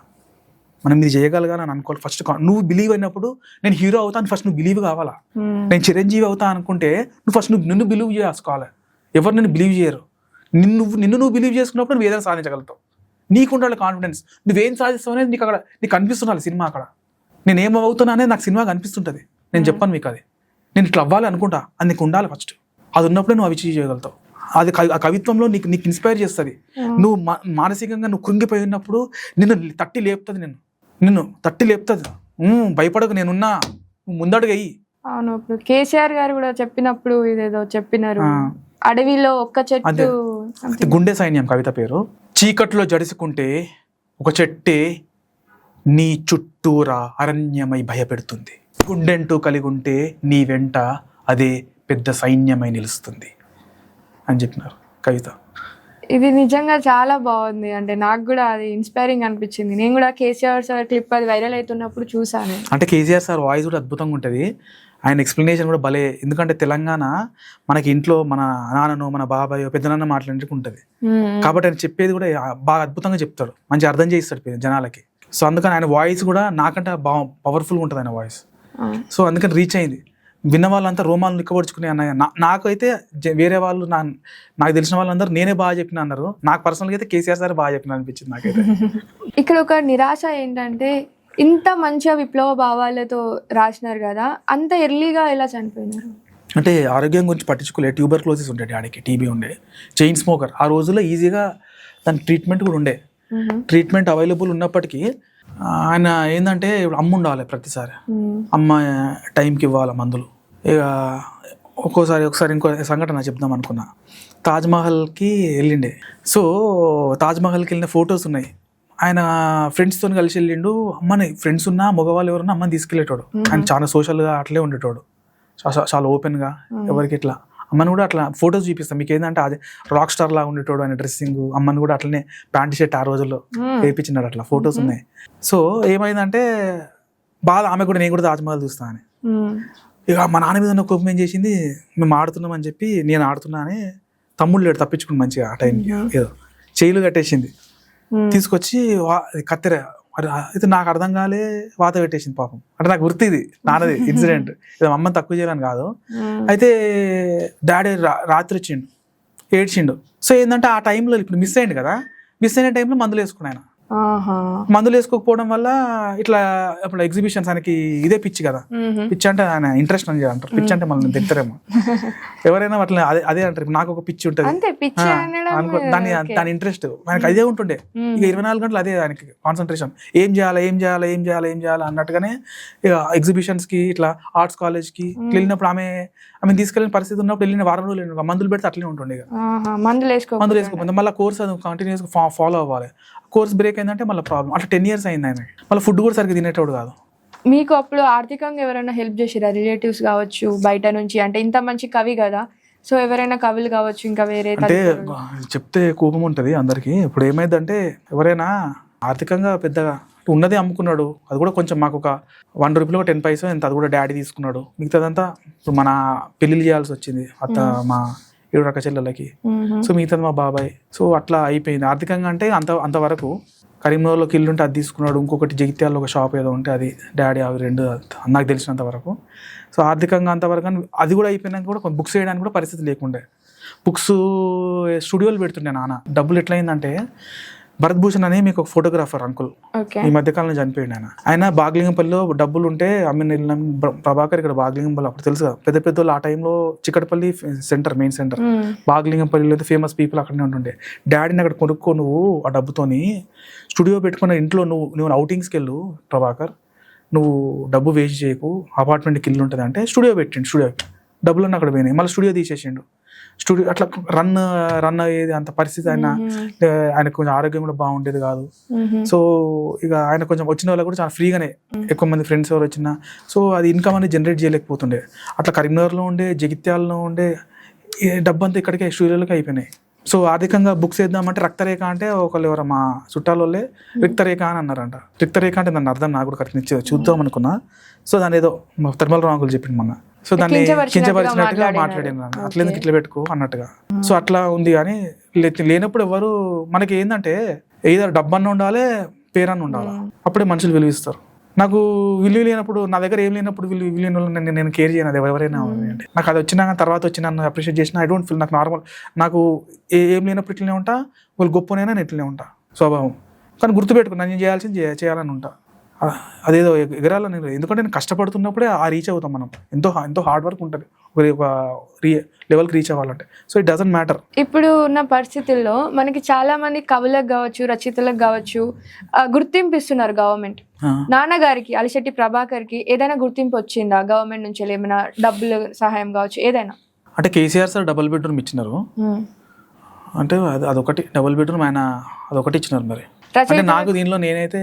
S1: మనం ఇది చేయగలగాలి అని అనుకోవాలి. ఫస్ట్ నువ్వు బిలీవ్ అయినప్పుడు, నేను హీరో అవుతాను ఫస్ట్ నువ్వు బిలీవ్ కావాలా. నేను చిరంజీవి అవుతా అనుకుంటే నువ్వు ఫస్ట్ నిన్ను బిలీవ్ చేసుకోవాలి. ఎవరు నిన్ను బిలీవ్ చేయరు. నిన్ను బిలీవ్ చేసుకున్నప్పుడు నువ్వు ఏదైనా సాధించగలుగుతావు. నీకు ఉండాలి కాన్ఫిడెన్స్. నువ్వేం సాధిస్తావు అనేది నీకు కనిపిస్తుండాలి సినిమా. అక్కడ నేను ఏమవుతున్నా అనేది నాకు సినిమా కనిపిస్తుంటుంది. నేను చెప్పాను మీకు, అది నేను ఇట్లా అవ్వాలి అనుకుంటా, అది నీకు ఉండాలి ఫస్ట్. అది ఉన్నప్పుడే నువ్వు అవి చేయగలుగుతావు. అది ఆ కవిత్వంలో నీకు ఇన్స్పైర్ చేస్తుంది. నువ్వు మానసికంగా నువ్వు కృంగిపోయి ఉన్నప్పుడు నిన్ను తట్టి లేపుతుంది. భయపడకు, నేనున్నా, నువ్వు ముందడుగు అయ్యి.
S2: అవును, ఇప్పుడు కేసీఆర్ గారు కూడా చెప్పినప్పుడు ఇదేదో చెప్పినారు, అడవిలో ఒక్క చెట్టు,
S1: గుండె సైన్యం కవిత పేరు. చీకట్లో జడుసుకుంటే ఒక చెట్టే నీ చుట్టూరా అరణ్యమై భయపెడుతుంది. గుండెంటూ కలిగి ఉంటే నీ వెంట అదే పెద్ద సైన్యమై నిలుస్తుంది అని చెప్పినారు కవిత.
S2: ఇది నిజంగా చాలా బాగుంది. అంటే నాకు కూడా అది ఇన్స్పైరింగ్ అనిపించింది. నేను కూడా కేసీఆర్ సార్ క్లిప్ అది వైరల్ అవుతున్నప్పుడు చూసాను.
S1: అంటే కేసీఆర్ సార్ వాయిస్ కూడా అద్భుతంగా ఉంటుంది, ఆయన ఎక్స్ప్లెనేషన్ కూడా భలే. ఎందుకంటే తెలంగాణ మనకి ఇంట్లో మన నాన్నను, మన బాబాయ్, పెద్దనాన్న మాట్లాడేందుకు ఉంటుంది కాబట్టి ఆయన చెప్పేది కూడా బాగా అద్భుతంగా చెప్తాడు, మంచి అర్థం చేస్తాడు జనాలకి. సో అందుకని ఆయన వాయిస్ కూడా నాకంటే బాగా పవర్ఫుల్గా ఉంటుంది ఆయన వాయిస్. సో అందుకని రీచ్ అయింది. విన్న వాళ్ళంతా రోమాలు నిక్కబడుచుకునే అన్నయ్య. నాకైతే వేరే వాళ్ళు నాకు తెలిసిన వాళ్ళందరూ నేనే బాగా చెప్పిన అన్నారు. నాకు పర్సనల్గా అయితే కేసీఆర్ సార్ బాగా చెప్పిన అనిపించింది నాకైతే.
S2: ఇక్కడ ఒక నిరాశ ఏంటంటే, ఇంత మంచిగా విప్లవ భావాలతో రాసినారు కదా, అంత ఎర్లీగా ఎలా చనిపోయినారు?
S1: అంటే ఆరోగ్యం గురించి పట్టించుకోలేదు. ట్యూబర్క్లోసిస్ ఉండే డాడీకి, టీబీ ఉండే, చైన్ స్మోకర్. ఆ రోజుల్లో ఈజీగా దాని ట్రీట్మెంట్ కూడా ఉండే. ట్రీట్మెంట్ అవైలబుల్ ఉన్నప్పటికీ ఆయన ఏంటంటే ఇప్పుడు అమ్మ ఉండాలి ప్రతిసారి, అమ్మ టైంకి ఇవ్వాలి మందులు. ఇక ఒకసారి ఇంకో సంఘటన చెప్దాం అనుకున్నా. తాజ్మహల్కి వెళ్ళిండే. సో తాజ్మహల్కి వెళ్ళిన ఫొటోస్ ఉన్నాయి. ఆయన ఫ్రెండ్స్తో కలిసి వెళ్ళిండు. అమ్మని ఫ్రెండ్స్ ఉన్నా మగవాళ్ళు ఎవరున్నా అమ్మని తీసుకెళ్ళేటోడు. ఆయన చాలా సోషల్గా అట్లే ఉండేటోడు, చాలా ఓపెన్గా. ఎవరికి ఇట్లా అమ్మని కూడా అట్లా ఫొటోస్ చూపిస్తాం మీకు. ఏంటంటే అదే రాక్ స్టార్ లాగా ఉండేటోడు ఆయన డ్రెస్సింగ్. అమ్మని కూడా అట్లనే ప్యాంట్ షర్ట్ ఆ రోజుల్లో వేయించినాడు. అట్లా ఫొటోస్ ఉన్నాయి. సో ఏమైందంటే బాగా ఆమె కూడా నేను కూడా తాజ్మహల్ చూస్తా అని. ఇక మా నాన్న మీద ఉన్న కోపం ఏం చేసింది, మేము ఆడుతున్నాం అని చెప్పి నేను ఆడుతున్నా అని తమ్ముడు లేడు తప్పించుకుని మంచిగా ఆ టైంకి ఏదో చేయిలు కట్టేసింది. తీసుకొచ్చి కత్తెర అయితే నాకు అర్థం కాలే వాత పెట్టేసింది పాపం. అంటే నాకు గుర్తు ఇది నాన్నది ఇన్సిడెంట్. ఇది అమ్మని తక్కువ చేయాలని కాదు. అయితే డాడీ రాత్రి వచ్చిండు, ఏడ్చిండు. సో ఏంటంటే ఆ టైంలో ఇప్పుడు మిస్ అయ్యిండు కదా, మిస్ అయిన టైంలో మందులు వేసుకుని ఆయన మందులు వేసుకోకపోవడం వల్ల ఇట్లా ఇప్పుడు ఎగ్జిబిషన్స్ ఆయనకి ఇదే పిచ్చి కదా. పిచ్చి అంటే ఆయన ఇంట్రెస్ట్ అని అంటారు. పిచ్చి అంటే మళ్ళీ తింటారేమో ఎవరైనా అట్లా అదే అంటారు. నాకు ఒక పిచ్చి ఉంటుంది అనుకో, దాని ఇంట్రెస్ట్ ఆయనకి అదే ఉంటుండే. ఇక 24 గంటలు అదే ఆయనకి కాన్సన్ట్రేషన్. ఏం చేయాలి అన్నట్టుగానే ఇక ఎగ్జిబిషన్స్ కి ఇట్లా ఆర్ట్స్ కాలేజ్ కి వెళ్ళినప్పుడు ఆమె తీసుకెళ్ళిన పరిస్థితి ఉన్నప్పుడు వెళ్ళిన వారం రోజులు మందులు పెడితే అట్లనే ఉంటుండే. మందులు వేసుకోకపోతే మళ్ళీ కోర్స్ అది కంటిన్యూస్ ఫాలో అవ్వాలి. కోర్స్ బ్రేక్ అయిందంటే మళ్ళీ ప్రాబ్లం. అట్లా 10 years అయింది ఆయన. మళ్ళీ ఫుడ్ కూడా సరిగ్గా తినేటోడు కాదు.
S2: మీకు అప్పుడు ఆర్థికంగా ఎవరైనా హెల్ప్ చేసిరా, రిలేటివ్స్ కావచ్చు బయట నుంచి? అంటే ఇంత మంచి కవి కదా, సో ఎవరైనా కవులు కావచ్చు ఇంకా వేరే?
S1: అంటే చెప్తే కోపం ఉంటుంది అందరికి. ఇప్పుడు ఏమైందంటే ఎవరైనా ఆర్థికంగా పెద్దగా ఉన్నదే అమ్ముకున్నాడు. అది కూడా కొంచెం మాకు ఒక 1 రూపీలో 10 పైసా ఎంత, అది కూడా డాడీ తీసుకున్నాడు. మిగతాదంతా ఇప్పుడు మన పెళ్లిళ్ళు చేయాల్సి వచ్చింది మా 7 రక చెల్లెలకి. సో మిగతాది మా బాబాయ్. సో అట్లా అయిపోయింది ఆర్థికంగా. అంటే అంతవరకు కరీంనగర్లోకి ఇల్లు ఉంటే అది తీసుకున్నాడు. ఇంకొకటి జగిత్యాలలో ఒక షాప్ ఏదో ఉంటే అది డాడీ. అవి 2 నాకు తెలిసినంత వరకు. సో ఆర్థికంగా అంతవరకు. అది కూడా అయిపోయినాక కూడా బుక్స్ వేయడానికి కూడా పరిస్థితి లేకుండే. బుక్స్ స్టూడియోలు పెడుతుండే నాన్న. డబ్బులు ఎట్లయిందంటే భరత్ భూషణ్ అని మీకు ఒక ఫోటోగ్రాఫర్ అంకుల్ ఈ మధ్యకాలంలో చనిపోయింది. ఆయన బాగ్లింగంపల్లిలో డబ్బులు ఉంటే ప్రభాకర్ ఇక్కడ బాగ్లింగంపల్లి అప్పుడు తెలుసు కదా, పెద్ద పెద్దోళ్ళు ఆ టైంలో చిక్కటపల్లి సెంటర్, మెయిన్ సెంటర్. బాగ్లింగంపల్లిలో అయితే ఫేమస్ పీపుల్ అక్కడనే ఉంటుండే. డాడీని అక్కడ కొనుక్కో నువ్వు ఆ డబ్బుతోని స్టూడియో పెట్టుకున్న ఇంట్లో నువ్వు అవుటింగ్స్కి వెళ్ళు ప్రభాకర్, నువ్వు డబ్బు వేస్ట్ చేయకు, అపార్ట్మెంట్కి ఇల్లు ఉంటుంది అంటే స్టూడియో పెట్టిండు. స్టూడియో డబ్బులన్నీ అక్కడ పోయినాయి. మళ్ళీ స్టూడియో తీసేసిండు. స్టూడియో అట్లా రన్ అయ్యేది అంత పరిస్థితి. ఆయన కొంచెం ఆరోగ్యం కూడా బాగుండేది కాదు. సో ఇక ఆయన కొంచెం వచ్చిన వాళ్ళు కూడా చాలా ఫ్రీగానే, ఎక్కువ మంది ఫ్రెండ్స్ ఎవరు వచ్చినా సో అది ఇన్కమ్ అనేది జనరేట్ చేయలేకపోతుండే. అట్లా కరీంనగర్లో ఉండే, జగిత్యాలలో ఉండే డబ్బు అంతా ఇక్కడికే స్టూడియోలకి అయిపోయినాయి. సో ఆర్థికంగా బుక్స్ వేద్దామంటే రక్తరేఖ అంటే ఒకళ్ళు ఎవరు మా చుట్టాల వాళ్ళే రిక్తరేఖ అని అన్నారంట. రిక్తరేఖ అంటే దాని అర్థం నాకు కూడా కరెక్ట్ చూద్దాం అనుకున్నా. సో దాన్ని ఏదో తిరుమల రాంకులు చెప్పింది మొన్న. సో దాన్ని కించపరిచినట్టుగా మాట్లాడాను. అట్లెందుకు ఇట్లా పెట్టుకో అన్నట్టుగా. సో అట్లా ఉంది. కానీ లేనప్పుడు ఎవరు మనకి ఏంటంటే ఏదో డబ్బన్న ఉండాలి, పేరన్న ఉండాలి, అప్పుడే మనుషులు విలువిస్తారు. నాకు విలువ లేనప్పుడు, నా దగ్గర ఏం లేనప్పుడు విలువ నేను కేర్ చేయను. అది ఎవరైనా అంటే నాకు అది వచ్చినా తర్వాత వచ్చి నన్ను అప్రిషియేట్ చేసినా ఐ డోంట్ ఫీల్. నాకు నార్మల్, నాకు ఏం లేనప్పుడు ఇట్లనే ఉంటా, వాళ్ళు గొప్పనైనా నేను ఇట్లనే ఉంటా స్వభావం. కానీ గుర్తుపెట్టుకుని నేను చేయాల్సింది చేయాలని ఉంటా. అదేదో ఎగరాలని, ఎందుకంటే నేను కష్టపడుతున్నప్పుడే ఆ రీచ్ అవుతాం మనం. ఎంతో హార్డ్ వర్క్ ఉంటుంది ఒక లెవెల్కి రీచ్ అవ్వాలంటే. So it doesn't matter.
S2: ఇప్పుడు ఉన్న పరిస్థితుల్లో మనకి చాలా మంది కవులకు కావచ్చు, రచయితలకు కావచ్చు గుర్తింపు ఇస్తున్నారు గవర్నమెంట్. నాన్నగారికి అలిశెట్టి ప్రభాకర్కి ఏదైనా గుర్తింపు వచ్చిందా గవర్నమెంట్ నుంచి? ఏమైనా డబ్బులు సహాయం కావచ్చు ఏదైనా?
S1: అంటే కేసీఆర్ సార్ డబుల్ బెడ్రూమ్ ఇచ్చినారు. అంటే అదొకటి డబుల్ బెడ్రూమ్ ఆయన అదొకటి ఇచ్చినారు. మరి అంటే నాకు దీనిలో నేనైతే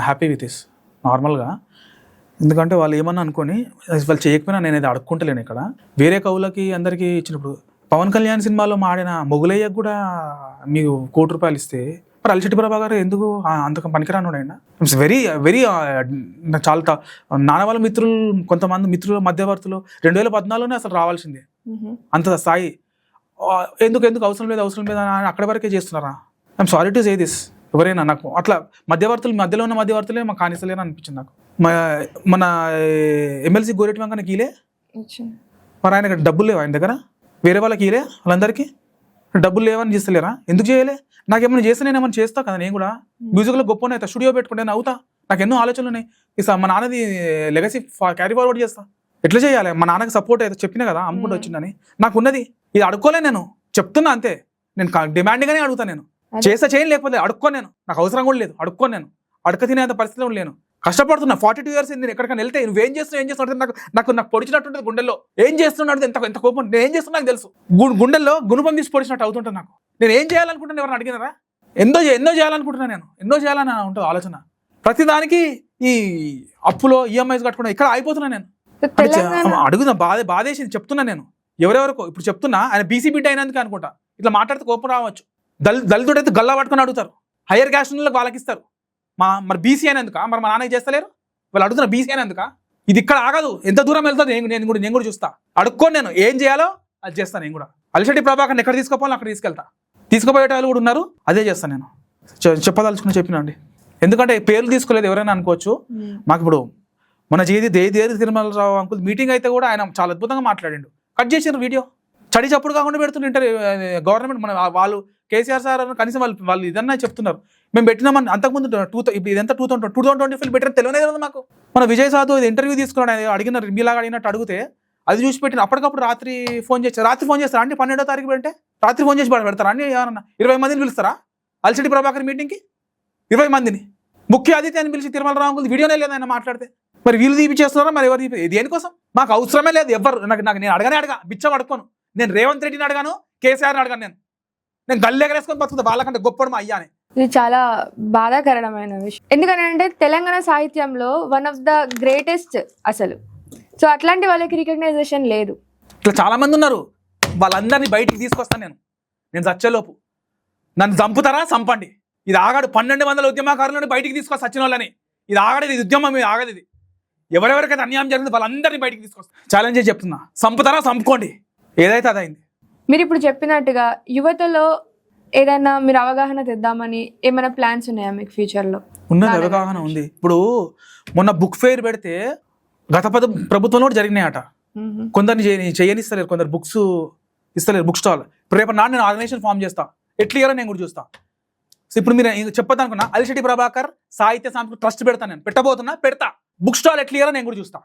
S1: హ్యాపీ విత్ దిస్ నార్మల్గా. ఎందుకంటే వాళ్ళు ఏమన్నా అనుకోని వాళ్ళు చేయకపోయినా నేనైతే అడుక్కుంటలేను. ఇక్కడ వేరే కవులకి అందరికీ ఇచ్చినప్పుడు పవన్ కళ్యాణ్ సినిమాలో మాడిన మొగులయ్యకు కూడా మీకు ₹1,00,00,000 ఇస్తే మరి అలిశెట్టి ప్రభాకర్ ఎందుకు అంత పనికిరాను? ఆయన ఇట్స్ వెరీ చాలా నాన్న వాళ్ళ మిత్రులు, కొంతమంది మిత్రుల మధ్యవర్తులు 2014లోనే అసలు రావాల్సిందే అంత స్థాయి. ఎందుకు అవసరం లేదు అని అక్కడి వరకే చేస్తున్నారా? I'm sorry to say this. ఎవరైనా నాకు అట్లా మధ్యలో ఉన్న మధ్యవర్తులే మాకు కానిస్తలేని అనిపించింది నాకు. మన ఎమ్మెల్సీ గోరెటి వెంకన్న కీలే, మరి ఆయన డబ్బులు లేవు ఆయన దగ్గర, వేరే వాళ్ళకి కీలే, వాళ్ళందరికీ డబ్బులు లేవని చేస్తలేరా? ఎందుకు చేయలే? నాకేమైనా చేస్తే నేను ఏమైనా చేస్తా కదా. నేను కూడా మ్యూజిక్లో గొప్పనే అవుతా, స్టూడియో పెట్టుకుంటే నేను అవుతా. నాకు ఎన్నో ఆలోచనలు ఉన్నాయి. మా నాన్నది లెగసీ క్యారీ ఫార్వర్డ్ చేస్తా. ఎట్లా చేయాలి? మా నాన్నకి సపోర్ట్ అయితే చెప్పినా కదా అమ్ముకుంటూ వచ్చిందని. నాకు ఉన్నది ఇది అడుక్కోలే, నేను చెప్తున్నా అంతే. నేను డిమాండ్గానే అడుగుతాను. నేను చేస్తా చేయను, లేకపోతే అడుక్కో. నేను నాకు అవసరం కూడా లేదు, అడుక్కో. నేను అడక తినేంత పరిస్థితిలో లేను. కష్టపడుతున్నా 42 years నేను ఎక్కడికైనా వెళ్తే నువ్వేం చేస్తున్నావు నాకు నాకు నాకు పొడిచినట్టుంటుంది గుండెల్లో. ఏం చేస్తున్నాడు ఎంత కోపం, నేను ఏం చేస్తున్నా నాకు తెలుసు. గుండెల్లో గుణపం తీసి పొడిచినట్టు అవుతుంటుంది నాకు. నేను ఏం చేయాలనుకుంటున్నాను ఎవరైనా అడిగినారా? ఎన్నో చేయాలనుకుంటున్నాను నేను, ఎన్నో చేయాలని ఉంటుంది ఆలోచన. ప్రతిదానికి ఈ అప్పులో ఈఎంఐస్ కట్టుకున్నా ఇక్కడ అయిపోతున్నా నేను. అడుగుదా బాధేసింది చెప్తున్నా నేను ఎవరెవరికో. ఇప్పుడు చెప్తున్నా ఆయన బీసీ బిడ్డ అయినందుకు అనుకుంటా ఇట్లా మాట్లాడితే కోపం రావచ్చు. దళితుడైతే గల్లా పట్టుకొని అడుగుతారు, హయ్యర్ క్యాస్ట్ వాళ్ళకి ఇస్తారు. మరి బీసీ అయినందుక మరి మా నాన్నకి చేస్తలేరు? వాళ్ళు అడుగుతున్నా బీసీ అయినందుక. ఇది ఇక్కడ ఆగదు, ఎంత దూరం వెళ్తుంది నేను కూడా చూస్తా. అడుక్కోని నేను ఏం చేయాలో అది చేస్తాను. నేను కూడా అలిశెట్టి ప్రభాకర్ని ఎక్కడ తీసుకోపోవాలో అక్కడ తీసుకెళ్తా. తీసుకుపోయే వాళ్ళు కూడా ఉన్నారు, అదే చేస్తాను నేను. చెప్పదలుచుకుని చెప్పినండి. ఎందుకంటే పేర్లు తీసుకోలేదు ఎవరైనా అనుకోవచ్చు. మాకు ఇప్పుడు మన దేది తిరుమలరావు అంకుల్ మీటింగ్ అయితే కూడా ఆయన చాలా అద్భుతంగా మాట్లాడిండు. కట్ చేసిన వీడియో చడి చప్పుడు కాకుండా పెడుతున్న ఇంటర్వ్యూ. గవర్నమెంట్ మన వాళ్ళు కేసీఆర్ సార్ కనీసం వాళ్ళు ఇదన్నా చెప్తున్నారు. మేము పెట్టినామని అంతకుముందు ఇప్పుడు ఇదంతా 2025 పెట్టిన తెలియలేదు కదా మాకు. మన విజయ్ సాధు ఇది ఇంటర్వ్యూ తీసుకున్నాడు, అడిగినారు మీలాగా అడిగినట్టు అడిగితే అది చూసి పెట్టిన అప్పటికప్పుడు రాత్రి ఫోన్ చేస్తారు అంటే 12వ తారీఖు పెడితే రాత్రి ఫోన్ చేసి పెడతారా అండి? ఏమన్నా 20 మందిని పిలుస్తారా అలిశెట్టి ప్రభాకర్ మీటింగ్కి? 20 మందిని ముఖ్య అతిథి అని పిలిచి తిరుమలరావు అంకుల్ వీడియోనే లేదు ఆయన మాట్లాడితే. మరి వీళ్ళు తీపిచ్చేస్తున్నారా? మరి ఎవరు తీపి దేనికోసం? మాకు అవసరమే లేదు ఎవరు. నాకు నేను అడగ బిచ్చం అడుకోను. నేను రేవంత్ రెడ్డిని అడగాను, కేసీఆర్ని అడగాను. నేను గల్లెగరేసుకొని బతుకుతా వాళ్ళకంటే గొప్పడు మా అయ్యాని.
S2: ఇది చాలా బాధాకరమైన విషయం. ఎందుకంటే తెలంగాణ సాహిత్యంలో వన్ ఆఫ్ ద గ్రేటెస్ట్ అసలు. సో అట్లాంటి వాళ్ళకి రికగ్నైజేషన్ లేదు.
S1: ఇట్లా చాలా మంది ఉన్నారు, వాళ్ళందరినీ బయటికి తీసుకొస్తాను నేను చచ్చేలోపు. నన్ను చంపుతారా చంపండి. ఇది ఆగాడు. 1200 ఉద్యమకారులను బయటికి తీసుకొస్తా సచిన వాళ్ళని. ఇది ఆగదు, ఇది ఉద్యమం మీద ఆగదు. ఇది ఎవరెవరికైతే అన్యాయం జరిగింది వాళ్ళందరినీ బయటికి తీసుకొస్తా. ఛాలెంజ్ చేసి చెప్తున్నా, చంపుతారా చంపుకోండి, ఏదైతే అదైంది.
S2: మీరు ఇప్పుడు చెప్పినట్టుగా యువతలో ఏదైనా మీరు అవగాహన తెద్దామని ఏమైనా ప్లాన్స్ ఉన్నాయా మీకు ఫ్యూచర్లో?
S1: ఉన్నది, అవగాహన ఉంది. ఇప్పుడు మొన్న బుక్ ఫెయిర్ పెడితే గత ప్రభుత్వంలో కూడా జరిగినాయట. కొందరిని చేయనిస్తలేరు, కొందరు బుక్స్ ఇస్తలేరు బుక్ స్టాల్. ఇప్పుడు రేపు నేను ఆర్గనైజేషన్ ఫామ్ చేస్తా, ఎట్లా నేను కూడా చూస్తా. సో ఇప్పుడు మీరు చెప్పొద్దు అనుకున్నా అలిశెట్టి ప్రభాకర్ సాహిత్య సాంస్కృతిక ట్రస్ట్ పెడతాను, నేను పెడతా. బుక్ స్టాల్ ఎట్లా నేను కూడా చూస్తా.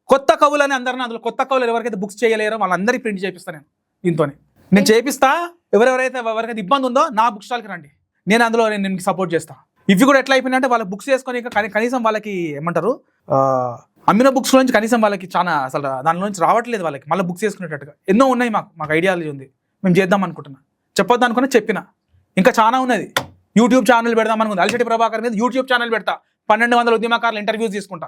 S1: కొత్త కవులని అందరినీ, అందులో కొత్త కవులు ఎవరికైతే బుక్స్ చేయలేరో వాళ్ళందరికీ ప్రింట్ చేపిస్తాను దీంతోనే. నేను చేపిస్తా. ఎవరెవరైతే ఇబ్బంది ఉందో నా బుక్ స్టాల్కి రండి, నేను అందులో నేను సపోర్ట్ చేస్తా. ఇవి కూడా ఎట్లా అయిపోయినా వాళ్ళకి బుక్స్ చేసుకొని కనీసం వాళ్ళకి ఏమంటారు అమ్మిన బుక్స్ నుంచి కనీసం వాళ్ళకి చాలా అసలు దాని నుంచి రావట్లేదు వాళ్ళకి. మళ్ళీ బుక్స్ చేసుకునేటట్టుగా ఎన్నో ఉన్నాయి. మాకు ఐడియాలజీ ఉంది, మేము చేద్దాం అనుకుంటున్నా. చెప్పొద్దు అనుకున్నా చెప్పిన. ఇంకా చాలా ఉన్నది. యూట్యూబ్ ఛానల్ పెడదాం అనుకుంది. అలిశెట్టి ప్రభాకర్ మీద యూట్యూబ్ ఛానల్ పెడతా. 1200 ఉద్యమకారులు ఇంటర్వ్యూస్ తీసుకుంటా.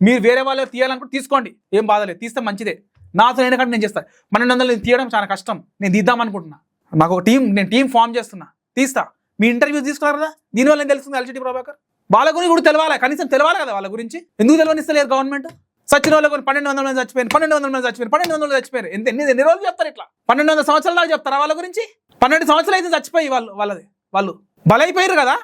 S1: మీరు వేరే వాళ్ళు తీయాలనుకుంటే తీసుకోండి, ఏం బాధలేదు, తీస్తే మంచిదే. నాతో ఎందుకంటే నేను చేస్తాను. 1200 తీయడం చాలా కష్టం, నేను తీద్దాం అనుకుంటున్నా. నాకు ఒక నేను టీం ఫామ్ చేస్తున్నా, తీస్తా. మీ ఇంటర్వ్యూస్ తీసుకున్నారు కదా, దీనివల్ల ఏం తెలుస్తుంది అలిశెట్టి ప్రభాకర్? వాళ్ళ గురించి కూడా తెలవాలి, కనీసం తెలవాలి కదా వాళ్ళ గురించి. ఎందుకు తెలియనిస్తలేరు గవర్నమెంట్? సచిన వాళ్ళు 1200 మంది చచ్చిపోయారు, 1200 చచ్చిపోయారు. ఎన్ని రోజులు చెప్తారు ఇట్లా? 1200 సంవత్సరాల దాకా చెప్తారా వాళ్ళ గురించి? 12 సంవత్సరాలు అయితే చచ్చిపోయి వాళ్ళు బలైపోయారు కదా,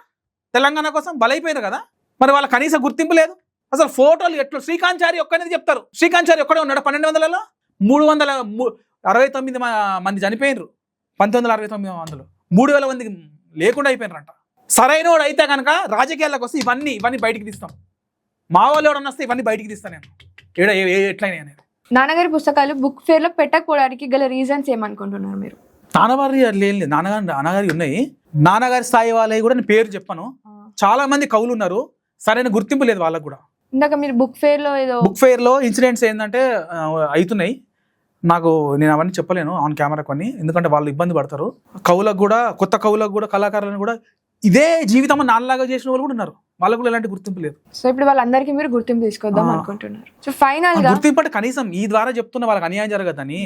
S1: తెలంగాణ కోసం బలైపోయారు కదా. మరి వాళ్ళ కనీస గుర్తింపు లేదు. అసలు ఫోటోలు ఎట్లా శ్రీకాంత్ చారి ఒక్కనేది చెప్తారు. శ్రీకాంత్ చారి ఒక్కడే ఉన్నాడు 1200లో. 369 మంది చనిపోయినారు 1969. 3000 మందికి లేకుండా అయిపోయినారంట. సరైన వాడు అయితే కనుక రాజకీయాలకు వస్తే ఇవన్నీ బయటికి తీస్తాం. మా వాళ్ళు ఎవరన్నా వస్తే ఇవన్నీ బయటికి తీస్తాను నేను ఎట్లయినా అనేది.
S2: నాన్నగారి పుస్తకాలు బుక్ ఫేర్ లో పెట్టకపోవడానికి గల రీజన్స్ ఏమనుకుంటున్నారు మీరు?
S1: నాన్నగారి ఉన్నాయి. నాన్నగారి స్థాయి వాళ్ళవి కూడా నేను పేరు చెప్పను. చాలా మంది కవులు ఉన్నారు, సరైన గుర్తింపు లేదు వాళ్ళకు కూడా.
S2: ఇందాక మీరు బుక్ ఫెయిర్ లో
S1: ఇన్సిడెంట్స్ ఏంటంటే అవుతున్నాయి. నేను అవన్నీ చెప్పలేను ఆన్ కెమెరా కొన్ని, ఎందుకంటే వాళ్ళు ఇబ్బంది పడతారు. కవులకు కూడా, కొత్త కవులకు కూడా, కళాకారులను కూడా ఇదే జీవితం నాన్నలాగా చేసిన వాళ్ళు కూడా ఉన్నారు. వాళ్ళకు కూడా ఎలాంటి గుర్తింపు లేదు.
S2: సో ఇప్పుడు వాళ్ళందరికీ మీరు గుర్తింపు తీసుకొద్దాం అనుకుంటున్నారు. సో ఫైనల్ గా
S1: గుర్తింపు అంటే కనీసం ఈ ద్వారా చెప్తున్న వాళ్ళకి అన్యాయం జరగదని,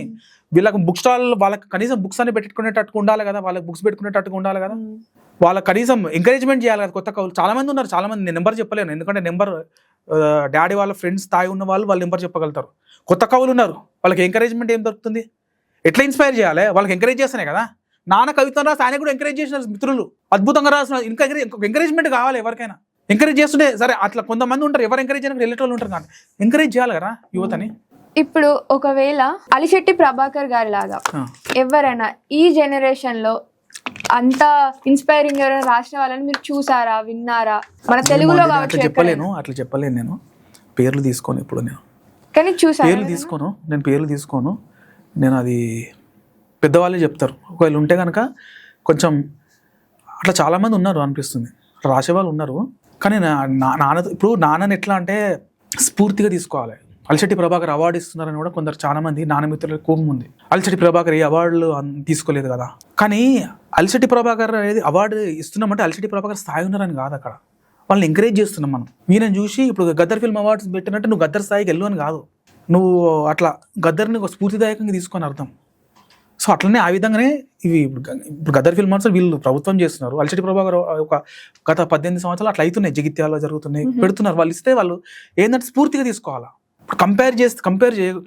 S1: వీళ్ళకి బుక్ స్టాల్ వాళ్ళకి కనీసం బుక్స్ అని పెట్టుకునేటట్టుగా ఉండాలి కదా, వాళ్ళకి బుక్స్ పెట్టుకునేటట్టుగా ఉండాలి కదా. వాళ్ళకి కనీసం ఎంకరేజ్మెంట్ చేయాలి కదా. కొత్త కవులు చాలా మంది ఉన్నారు, చాలా మంది. నేను నెంబర్ చెప్పలేను, ఎందుకంటే నెంబర్ డాడీ వాళ్ళ ఫ్రెండ్స్ స్థాయి ఉన్న వాళ్ళు నెంబర్ చెప్పగలుగుతారు. కొత్త కవులు ఉన్నారు, వాళ్ళకి ఎంకరేజ్మెంట్ ఏం దొరుకుతుంది? ఎట్లా ఇన్స్పైర్ చేయాలి? వాళ్ళకి ఎంకరేజ్ చేస్తేనే కదా. నాన్న కవిత్వం రాసి ఆయన కూడా ఎంకరేజ్ చేసిన మిత్రులు అద్భుతంగా రాసిన. ఇంకా ఎంకరేజ్మెంట్ కావాలి ఎవరికైనా. ఎంకరేజ్ చేస్తుంటే సరే, అట్లా కొంతమంది ఉంటారు, ఎవరు ఎంకరేజ్ చేయడానికి రిలేటివ్ ఉంటారు, కానీ ఎంకరేజ్ చేయాలి కదా యువతని.
S2: ఇప్పుడు ఒకవేళ అలిశెట్టి ప్రభాకర్ గారి లాగా ఎవరైనా ఈ జనరేషన్ లో అంత ఇన్స్పైరింగ్ ఎవరైనా రాసిన వాళ్ళని మీరు చూసారా, విన్నారా? మన తెలుగులో కావచ్చు.
S1: అట్లా చెప్పలేను నేను పేర్లు తీసుకోను ఇప్పుడు. నేను
S2: కానీ చూసాను,
S1: పేర్లు తీసుకోను. నేను అది పెద్దవాళ్ళే చెప్తారు. ఒకవేళ ఉంటే కనుక కొంచెం అట్లా చాలామంది ఉన్నారు అనిపిస్తుంది, రాసేవాళ్ళు ఉన్నారు. కానీ నాన్న ఇప్పుడు నాన్నని ఎట్లా అంటే స్ఫూర్తిగా తీసుకోవాలి. అలిశెట్టి ప్రభాకర్ అవార్డు ఇస్తున్నారని కూడా కొందరు చాలా మంది నాన్నమిత్రులకు కోపం ఉంది. అలిశెట్టి ప్రభాకర్ ఏ అవార్డులు తీసుకోలేదు కదా. కానీ అలిశెట్టి ప్రభాకర్ అనేది అవార్డు ఇస్తున్నామంటే అలిశెట్టి ప్రభాకర్ స్థాయి ఉన్నారని కాదు, అక్కడ వాళ్ళని ఎంకరేజ్ చేస్తున్నాం మనం. ఈయనని చూసి ఇప్పుడు గద్దర్ ఫిల్మ్ అవార్డ్స్ పెట్టినట్టు నువ్వు గద్దర్ స్థాయికి వెళ్ళు అని కాదు, నువ్వు అట్లా గద్దర్ని ఒక స్ఫూర్తిదాయకంగా తీసుకొని అర్థం. సో అట్లనే ఆ విధంగానే ఇవి ఇప్పుడు గద్దర్ ఫిల్మ్ అవార్డ్స్ వీళ్ళు ప్రభుత్వం చేస్తున్నారు. అలిశెట్టి ప్రభాకర్ ఒక గత 18 సంవత్సరాలు అట్లా అవుతున్నాయి, జగిత్యాలలో జరుగుతున్నాయి, పెడుతున్నారు. వాళ్ళు ఇస్తే వాళ్ళు ఏంటంటే స్ఫూర్తిగా తీసుకోవాలా. ఇప్పుడు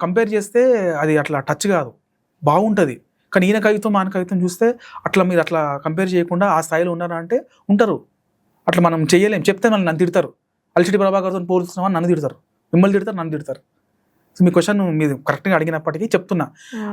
S1: కంపేర్ చేస్తే అది అట్లా టచ్ కాదు, బాగుంటుంది. కానీ ఈయన కవిత్వం ఆయన కవిత్వం చూస్తే అట్లా మీరు అట్లా కంపేర్ చేయకుండా ఆ స్థాయిలో ఉన్నారా అంటే ఉంటారు. అట్లా మనం చేయలేం, చెప్తే మళ్ళీ నన్ను తిడతారు. అలిశెట్టి ప్రభాకర్తో పోలుస్తున్నామని నన్ను తిడతారు, మిమ్మల్ని తిడతారు, నన్ను తిడతారు. సో మీ క్వశ్చన్ మీరు కరెక్ట్గా అడిగినప్పటికీ చెప్తున్నా.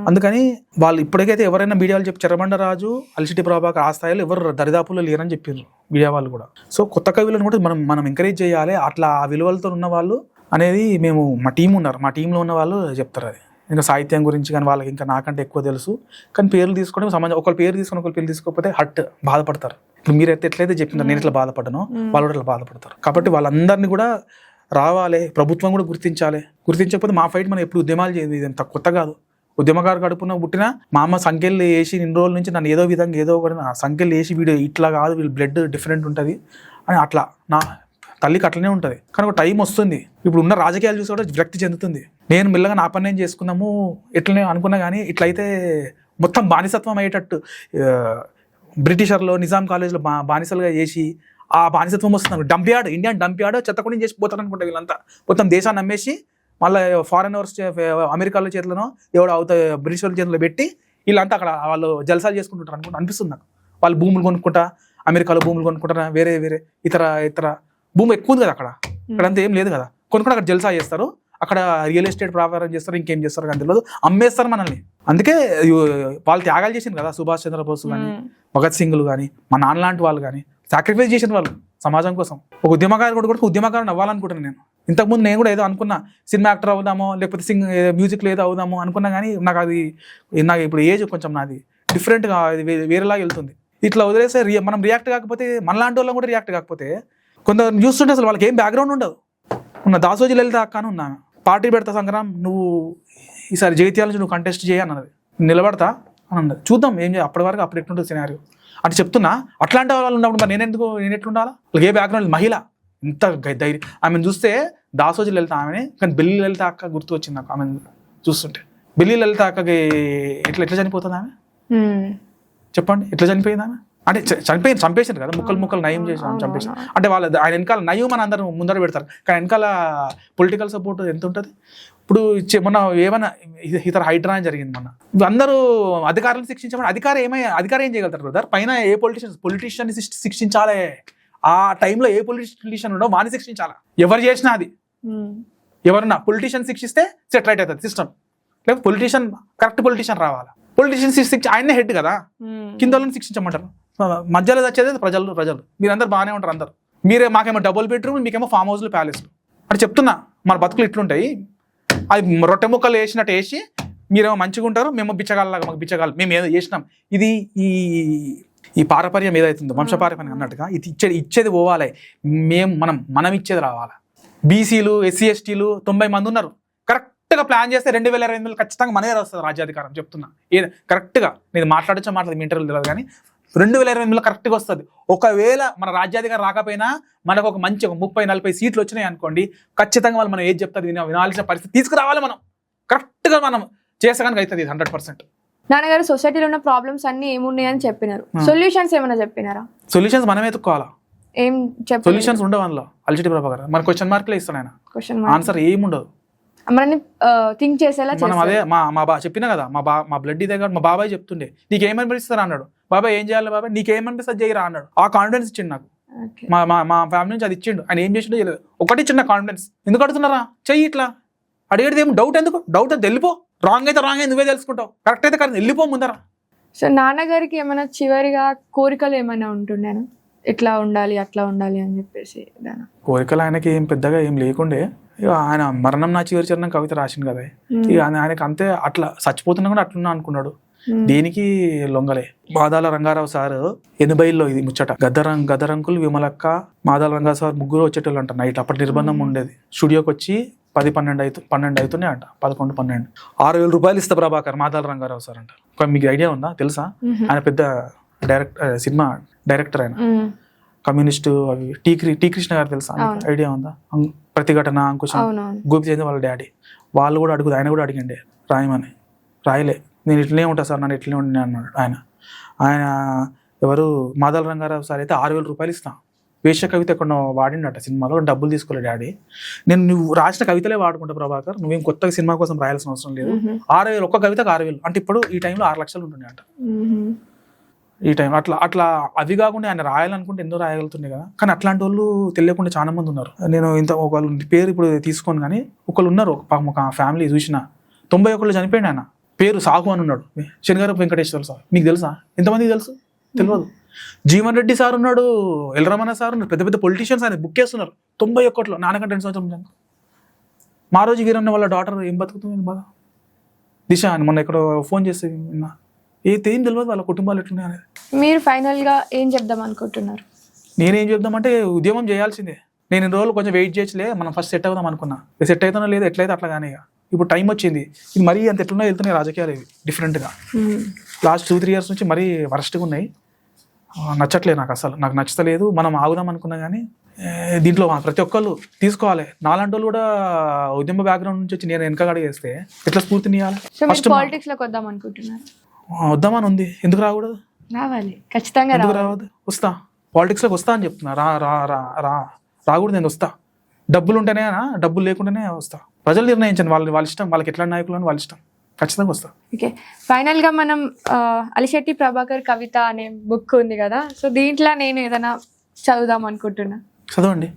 S1: అందుకని వాళ్ళు ఇప్పటికైతే ఎవరైనా మీడియాలు చెప్పి చెరబండరాజు అలిశెట్టి ప్రభాకర్ ఆ స్థాయిలో ఎవరు దరిదాపుల్లో లేరని చెప్పారు మీడియా వాళ్ళు కూడా. సో కొత్త కవులను కూడా మనం ఎంకరేజ్ చేయాలి. అట్లా ఆ విలువలతో ఉన్న వాళ్ళు అనేది మేము మా టీం ఉన్నారు, మా టీంలో ఉన్న వాళ్ళు చెప్తారు. అది ఇంకా సాహిత్యం గురించి కానీ వాళ్ళకి ఇంకా నాకంటే ఎక్కువ తెలుసు. కానీ పేర్లు తీసుకోవడం సమాజం, ఒకరి పేరు తీసుకొని ఒకరి పేరు తీసుకోకపోతే బాధపడతారు. ఇప్పుడు మీరైతే ఎట్లయితే చెప్పింటారు నేను ఇట్లా బాధపడ్డానో వాళ్ళు కూడా ఇట్లా బాధపడతారు. కాబట్టి వాళ్ళందరినీ కూడా రావాలి, ప్రభుత్వం కూడా గుర్తించకపోతే మా ఫైట్ మనం ఎప్పుడు ఉద్యమాలు చేయదు. ఇది అంత కొత్త కాదు. ఉద్యమకారు కడుపున పుట్టిన మా అమ్మ సంఖ్యలు వేసి ఇన్ని రోజుల నుంచి నన్ను ఏదో విధంగా ఏదో ఒకటి సంఖ్యలు వేసి వీడు ఇట్లా కాదు, వీళ్ళు బ్లడ్ డిఫరెంట్ ఉంటుంది అని అట్లా నా తల్లికి అట్లనే ఉంటుంది. కానీ ఒక టైం వస్తుంది, ఇప్పుడు ఉన్న రాజకీయాలు చూసి కూడా విరక్తి చెందుతుంది. నేను మెల్లగా నా పని నేను చేసుకున్నాము ఎట్లనే అనుకున్నా, కానీ ఇట్లయితే మొత్తం బానిసత్వం అయ్యేటట్టు బ్రిటిషర్లో నిజాం కాలేజ్లో బానిసలుగా చేసి ఆ బానిసత్వం వస్తున్నారు. డంప్యార్డ్, ఇండియన్ డంప్యార్డ్ చెత్తకుండా చేసి పోతారు అనుకుంటా వీళ్ళంతా. మొత్తం దేశాన్ని అమ్మేసి మళ్ళీ ఫారెనర్స్ అమెరికాలో చేతులను ఎవడో బ్రిటిష్ వాళ్ళ చేతిలో పెట్టి వీళ్ళంతా అక్కడ వాళ్ళు జలసాలు చేసుకుంటుంటారు అనుకుంటా అనిపిస్తుంది నాకు. వాళ్ళు భూములు కొనుక్కుంటా, అమెరికాలో భూములు కొనుక్కుంటారా, వేరే ఇతర భూమి ఎక్కువ ఉంది కదా అక్కడ. అక్కడంతా ఏం లేదు కదా, కొనుక్కుంటే అక్కడ జల్సా చేస్తారు, అక్కడ రియల్ ఎస్టేట్ వ్యాపారం చేస్తారు, ఇంకేం చేస్తారు కానీ తెలియదు, అమ్మేస్తారు మనల్ని. అందుకే వాళ్ళు త్యాగాలు చేసింది కదా, సుభాష్ చంద్రబోస్ కానీ భగత్ సింగ్లు కానీ మా నాన్న లాంటి వాళ్ళు కానీ సాక్రిఫైస్ చేసిన వాళ్ళు సమాజం కోసం. ఒక ఉద్యమకారుడు కూడా ఉద్యమకారుని అవ్వాలనుకుంటున్నాను నేను. ఇంతకుముందు నేను కూడా ఏదో అనుకున్నా, సినిమా యాక్టర్ అవుదామో లేకపోతే మ్యూజిక్లో ఏదో అవుదామో అనుకున్నా, కానీ నాకు ఇప్పుడు ఏజ్ కొంచెం నాది డిఫరెంట్గా వేరేలాగా వెళ్తుంది. ఇట్లా వదిలేస్తే మనం రియాక్ట్ కాకపోతే, మనలాంటి వాళ్ళం కూడా రియాక్ట్ కాకపోతే కొందరు చూస్తుంటే అసలు వాళ్ళకి ఏం బ్యాక్గ్రౌండ్ ఉండదు. ఉన్న దాసోజీ లలిత అక్క అని ఉన్నా, పార్టీ పెడతా సంగ్రామ్, నువ్వు ఈసారి జగిత్యాల నుంచి నువ్వు కంటెస్ట్ చేయన్నది, నిలబడతా అని అన్నది. చూద్దాం ఏం చేయాలి, అప్పటి వరకు అప్పుడు ఎట్లుంటుంది సినారియో అంటే చెప్తున్నా. అట్లాంటి వాళ్ళు ఉన్నప్పుడు మరి నేను ఎట్లుండాలా? వాళ్ళకి ఏ బ్యాక్గ్రౌండ్, మహిళ ఇంత ధైర్యం. ఆమెను చూస్తే దాసోజీ లలిత ఆమెనే, కానీ బెల్లి లలిత అక్క గుర్తు వచ్చింది నాకు ఆమెను చూస్తుంటే. బెల్లి లలిత అక్కకి ఎట్లా చనిపోతుంది ఆమె చెప్పండి, ఎట్లా చనిపోయింది ఆమె? అంటే చంపేసారు కదా, ముక్కలు నయం చేసి చంపేసారు. అంటే ఆయన వెనకాల నయం అని అందరూ ముందర పెడతారు, కానీ వెనకాల పొలిటికల్ సపోర్ట్ ఎంత ఉంటుంది. ఇప్పుడు మొన్న ఏమైనా ఇతర హైడ్రా అని జరిగింది మొన్న, అందరూ అధికారులను శిక్షించమని, అధికారం ఏం చేయగలుగుతారు బ్రదర్? పైన ఏ పొలిటీషియన్ శిక్షించాలి, ఆ టైంలో ఏ పొలిటీషియన్ ఉండో వాడిని శిక్షించాలా. ఎవరు చేసినా అది, ఎవరన్నా పొలిటీషియన్ శిక్షిస్తే సెట్ రైట్ అవుతుంది సిస్టమ్. లేకపోతే కరెక్ట్ పొలిటీషియన్ రావాలా. పొలిటీషియన్ ఆయనే హెడ్ కదా, కింద వాళ్ళని శిక్షించమంటారు. మధ్యలో వచ్చేది ప్రజలు. మీరందరూ బాగానే ఉంటారు, అందరు మీరే మాకేమో డబుల్ బెడ్రూమ్, మీకేమో ఫామ్ హౌస్లు, ప్యాలెస్లు అని చెప్తున్నా. మన బతుకులు ఇట్లుంటాయి, అది రొట్టె ముక్కలు వేసినట్టు వేసి మీరేమో మంచిగా ఉంటారు, మేము బిచ్చగాళ్ళలాగా మాకు బిచ్చగాళ్ళు మేము ఏదో చేసినాం. ఇది ఈ పారపర్యం ఏదైతుందో వంశపారపర్యం అన్నట్టుగా ఇది ఇచ్చేది పోవాలి, మనం ఇచ్చేది రావాలి. బీసీలు, ఎస్సీ ఎస్టీలు 90 మంది ఉన్నారు. కరెక్ట్గా ప్లాన్ చేస్తే 2028 ఖచ్చితంగా మనదే వస్తుంది రాజ్యాధికారం చెప్తున్నా. కరెక్ట్గా నేను మాట్లాడి మీ ఇంటర్వ్యూలు తెలియదు, కానీ 2028 కరెక్ట్గా వస్తుంది. ఒకవేళ మన రాజ్యాధికారం రాకపోయినా మనకు ఒక మంచి 30-40 సీట్లు వచ్చినాయి అనుకోండి, ఖచ్చితంగా వాళ్ళు మనం ఏది చెప్తారు వినాల్సిన పరిస్థితి తీసుకురావాలి. మనం కరెక్ట్గా మనం చేసగానికి అవుతుంది 100%.
S2: నాన్నగారు సొసైటీలో ఉన్న ప్రాబ్లమ్స్ అన్ని ఏమున్నాయని చెప్పినారు, సొల్యూషన్స్ ఏమైనా చెప్పినారా? సొల్యూషన్స్
S1: మనం ఎత్తుకోవాలా, ఏం సొల్యూషన్స్ ఉండవు అందులో. అలిశెట్టి ప్రభాకర్ మన క్వశ్చన్ మార్క్లే ఇస్తాను ఆయన, ఆన్సర్ ఏముండదు.
S2: మనని థింక్ చేసేలా
S1: మనం అదే చెప్పినా కదా, మా బ్లడ్ దగ్గర మా బాబాయ్ చెప్తుండే, నీకేమనిపిస్తారా అన్నాడు. బాబాయ్ ఏం చేయాలి బాబాయ్, నీకేమనిపిస్తుంది చేయరా అన్నాడు. ఆ కాన్ఫిడెన్స్ ఇచ్చిండు నాకు, మా ఫ్యామిలీ నుంచి అది ఇచ్చిండు. ఆయన ఏం చేసిండో తెలియదు, ఒకటి చిన్న కాన్ఫిడెన్స్. ఎందుకు అడుగుతున్నారా చెయ్యి ఇట్లా అడిగేది ఏం డౌట్, ఎందుకు డౌట్ అయితే వెళ్ళిపో, రాంగ్ అయితే రాంగ్ అయితే నువ్వే తెలుసుకుంటావు, కరెక్ట్ అయితే కరెక్ట్ వెళ్ళిపో ముందర.
S2: సో నాన్నగారికి ఏమైనా చివరిగా కోరికలు ఏమైనా ఉంటుండేనా, ఇట్లా ఉండాలి అట్లా ఉండాలి అని చెప్పేసి?
S1: కోరికలు ఆయనకి ఏం పెద్దగా ఏం లేకుండే, ఇక ఆయన మరణం నా చివరి చరణం కవిత రాసింది కదా, ఇక ఆయనకి అంతే అట్లా చచ్చిపోతున్నా కూడా అట్లున్నా అనుకున్నాడు. దేనికి లొంగలే. మాదాల రంగారావు సార్ 80లో ఇది ముచ్చట. గద్దరంకులు, విమలక్క, మాదాల రంగారావు సార్ ముగ్గురు వచ్చేటోళ్ళు అంట నైట్. అప్పటి నిర్బంధం ఉండేది. స్టూడియోకి వచ్చి 12 అవుతున్నాయి అంట. 11-12 6,000 రూపాయలు ఇస్తా ప్రభాకర్ మాదాల రంగారావు సార్ అంట. మీకు ఐడియా ఉందా? తెలుసా? ఆయన పెద్ద సినిమా డైరెక్టర్. ఆయన కమ్యూనిస్టు అవి టీ కృష్ణ గారు తెలుసా? ఐడియా ఉందా? ప్రతిఘటన, అంకుశం, గోపిచంద్ర వాళ్ళ డాడీ. వాళ్ళు కూడా ఆయన కూడా అడిగిండే రాయమని. రాయలే. నేను ఇట్లనే ఉంటా సార్, నన్ను ఇట్లనే ఉండి అన్నాడు ఆయన. ఎవరు? మాదాల రంగారావు సార్ అయితే 6,000 రూపాయలు ఇస్తా. వేష కవిత ఎక్కడ వాడిండట సినిమాలో, డబ్బులు తీసుకోలే డాడీ. నువ్వు రాసిన కవితలే వాడుకుంటా ప్రభాకర్, నువ్వేం కొత్తగా సినిమా కోసం రాయాల్సిన అవసరం లేదు. 6,000, ఒక్క కవితకు 6,000 అంటే ఇప్పుడు ఈ టైంలో 6 లక్షలు ఉంటుండే అంట ఈ టైం. అట్లా అవి కాకుండా ఆయన రాయాలనుకుంటే ఎన్నో రాయగలుగుతుండే కదా. కానీ అట్లాంటి వాళ్ళు తెలియకుండా చాలా మంది ఉన్నారు. నేను ఇంత ఒకళ్ళు పేరు ఇప్పుడు తీసుకోను, కానీ ఒకళ్ళు ఉన్నారు. ఒక ఫ్యామిలీ చూసిన 91లో చనిపోయింది ఆయన. పేరు సాహు అని ఉన్నాడు. శనిగారపు వెంకటేశ్వర సార్. మీకు తెలుసా? ఎంతమందికి తెలుసు? తెలియదు. జీవన్ రెడ్డి సార్ ఉన్నాడు, ఎల్రమణ సార్ ఉన్నాడు. పెద్ద పెద్ద పొలిటీషియన్స్ ఆయన బుక్ చేస్తున్నారు 91లో. నాన్నకంటే 2 సంవత్సరం. మారోజు వీరన్న వాళ్ళ డాటర్ ఏం బతుకుతుంది బాగా, దిశ అని మొన్న ఎక్కడో ఫోన్ చేస్తే విన్నా. ఏం తెలియదు వాళ్ళ కుటుంబాలు ఎట్లున్నాయి అనేది.
S2: మీరు ఫైనల్ గా ఏం చెప్దాం అనుకుంటున్నారు?
S1: నేనేం చెప్దామంటే ఉద్యమం చేయాల్సిందే. నేను ఇన్ని రోజులు కొంచెం వెయిట్ చేయలే, మనం ఫస్ట్ సెట్ అవుదాం అనుకున్నా. సెట్ అవుతానో లేదు, ఎట్లయితే అట్లా కానీ ఇప్పుడు టైం వచ్చింది. ఇది మరీ అంత ఎట్లున్నా వెళ్తున్నాయి రాజకీయాలు ఇవి డిఫరెంట్గా. లాస్ట్ 2-3 ఇయర్స్ నుంచి మరీ వరస్ట్గా ఉన్నాయి. నచ్చట్లేదు నాకు, అసలు నాకు నచ్చలేదు. మనం ఆగుదాం అనుకున్నా కానీ దీంట్లో ప్రతి ఒక్కళ్ళు తీసుకోవాలి. నాలాంటి వాళ్ళు కూడా ఉద్యమ బ్యాక్గ్రౌండ్ నుంచి వచ్చి నేను వెనకగా వేస్తే ఎట్లా స్ఫూర్తినియాలి? ఫస్ట్
S2: పాలిటిక్స్ లోకి వద్దాం అనుకుంటున్నారు?
S1: వద్దామని ఉంది. ఎందుకు రాకూడదు?
S2: రావాలి, ఖచ్చితంగా
S1: రావద్దు. వస్తా, పాలిటిక్స్ లోకి వస్తా అని చెప్తున్నా. రాకూడదు, నేను వస్తా. డబ్బులు ఉంటేనే, డబ్బులు లేకుండానే వస్తా. ప్రజలు నిర్ణయించండి, వాళ్ళ ఇష్టం. వాళ్ళకి ఎట్లా నాయకులు అని వాళ్ళ ఇష్టం. ఖచ్చితంగా వస్తా.
S2: ఓకే, ఫైనల్ గా మనం అలిశెట్టి ప్రభాకర్ కవిత అనే బుక్ ఉంది కదా, సో దీంట్లో నేను ఏదైనా చదువుదాం అనుకుంటున్నా.
S1: చదవండి,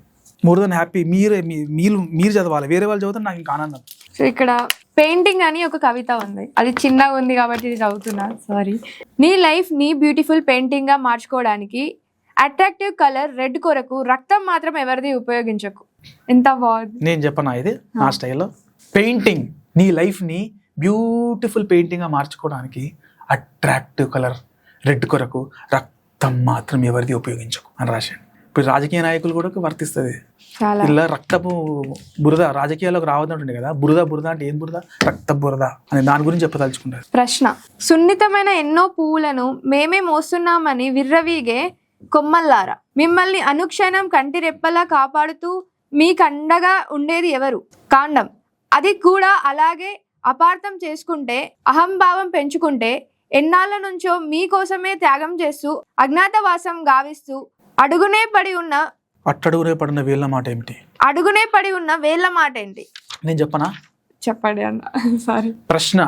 S1: మోర్ దెన్ హ్యాపీ. మీరు చదవాలి, వేరే వాళ్ళు చదివితే నాకు ఇంకా ఆనందం.
S2: సో ఇక్కడ పెయింటింగ్ అని ఒక కవిత ఉంది, అది చిన్నగా ఉంది కాబట్టి ఇది చదువుతున్నా, సారీ. నీ లైఫ్ నీ బ్యూటిఫుల్ పెయింటింగ్ గా మార్చుకోవడానికి అట్రాక్టివ్ కలర్ రెడ్ కొరకు రక్తం మాత్రం ఎవరిది ఉపయోగించకు. ఎంత బాగుంది.
S1: నేను చెప్పనా ఇది నా స్టైల్లో? పెయింటింగ్ నీ లైఫ్ ని బ్యూటిఫుల్ పెయింటింగ్ గా మార్చుకోవడానికి అట్రాక్టివ్ కలర్ రెడ్ కొరకు రక్తం మాత్రం ఎవరిది ఉపయోగించకు అని రాశాడు. ఇప్పుడు రాజకీయ నాయకులు కూడా వర్తిస్తుంది. ఇలా రక్తపు బురద రాజకీయాల్లోకి రావద్దంటుండే కదా. బురద అంటే ఏం బురద? రక్త బురద అని దాని గురించి చెప్పదలుచుకుంటారు.
S2: ప్రశ్న: సున్నితమైన ఎన్నో పువ్వులను మేమే మోస్తున్నామని విర్రవీగే కొమ్మల్లారా, మిమ్మల్ని అనుక్షణం కంటి రెప్పలా కాపాడుతూ మీ కండగా ఉండేది ఎవరు? కాండం. అది కూడా అలాగే అపార్థం చేసుకుంటే, అహంభావం పెంచుకుంటే, ఎన్నాళ్ళ నుంచో మీకోసమే త్యాగం చేస్తూ అజ్ఞాతవాసం గావిస్తూ అడుగునే పడి ఉన్న
S1: వేళ్ళ మాట ఏమిటి?
S2: అడుగునే పడి ఉన్న వేళ్ళ మాట ఏంటి?
S1: నేను చెప్పనా?
S2: చెప్పండి అన్న. సారీ.
S1: ప్రశ్న: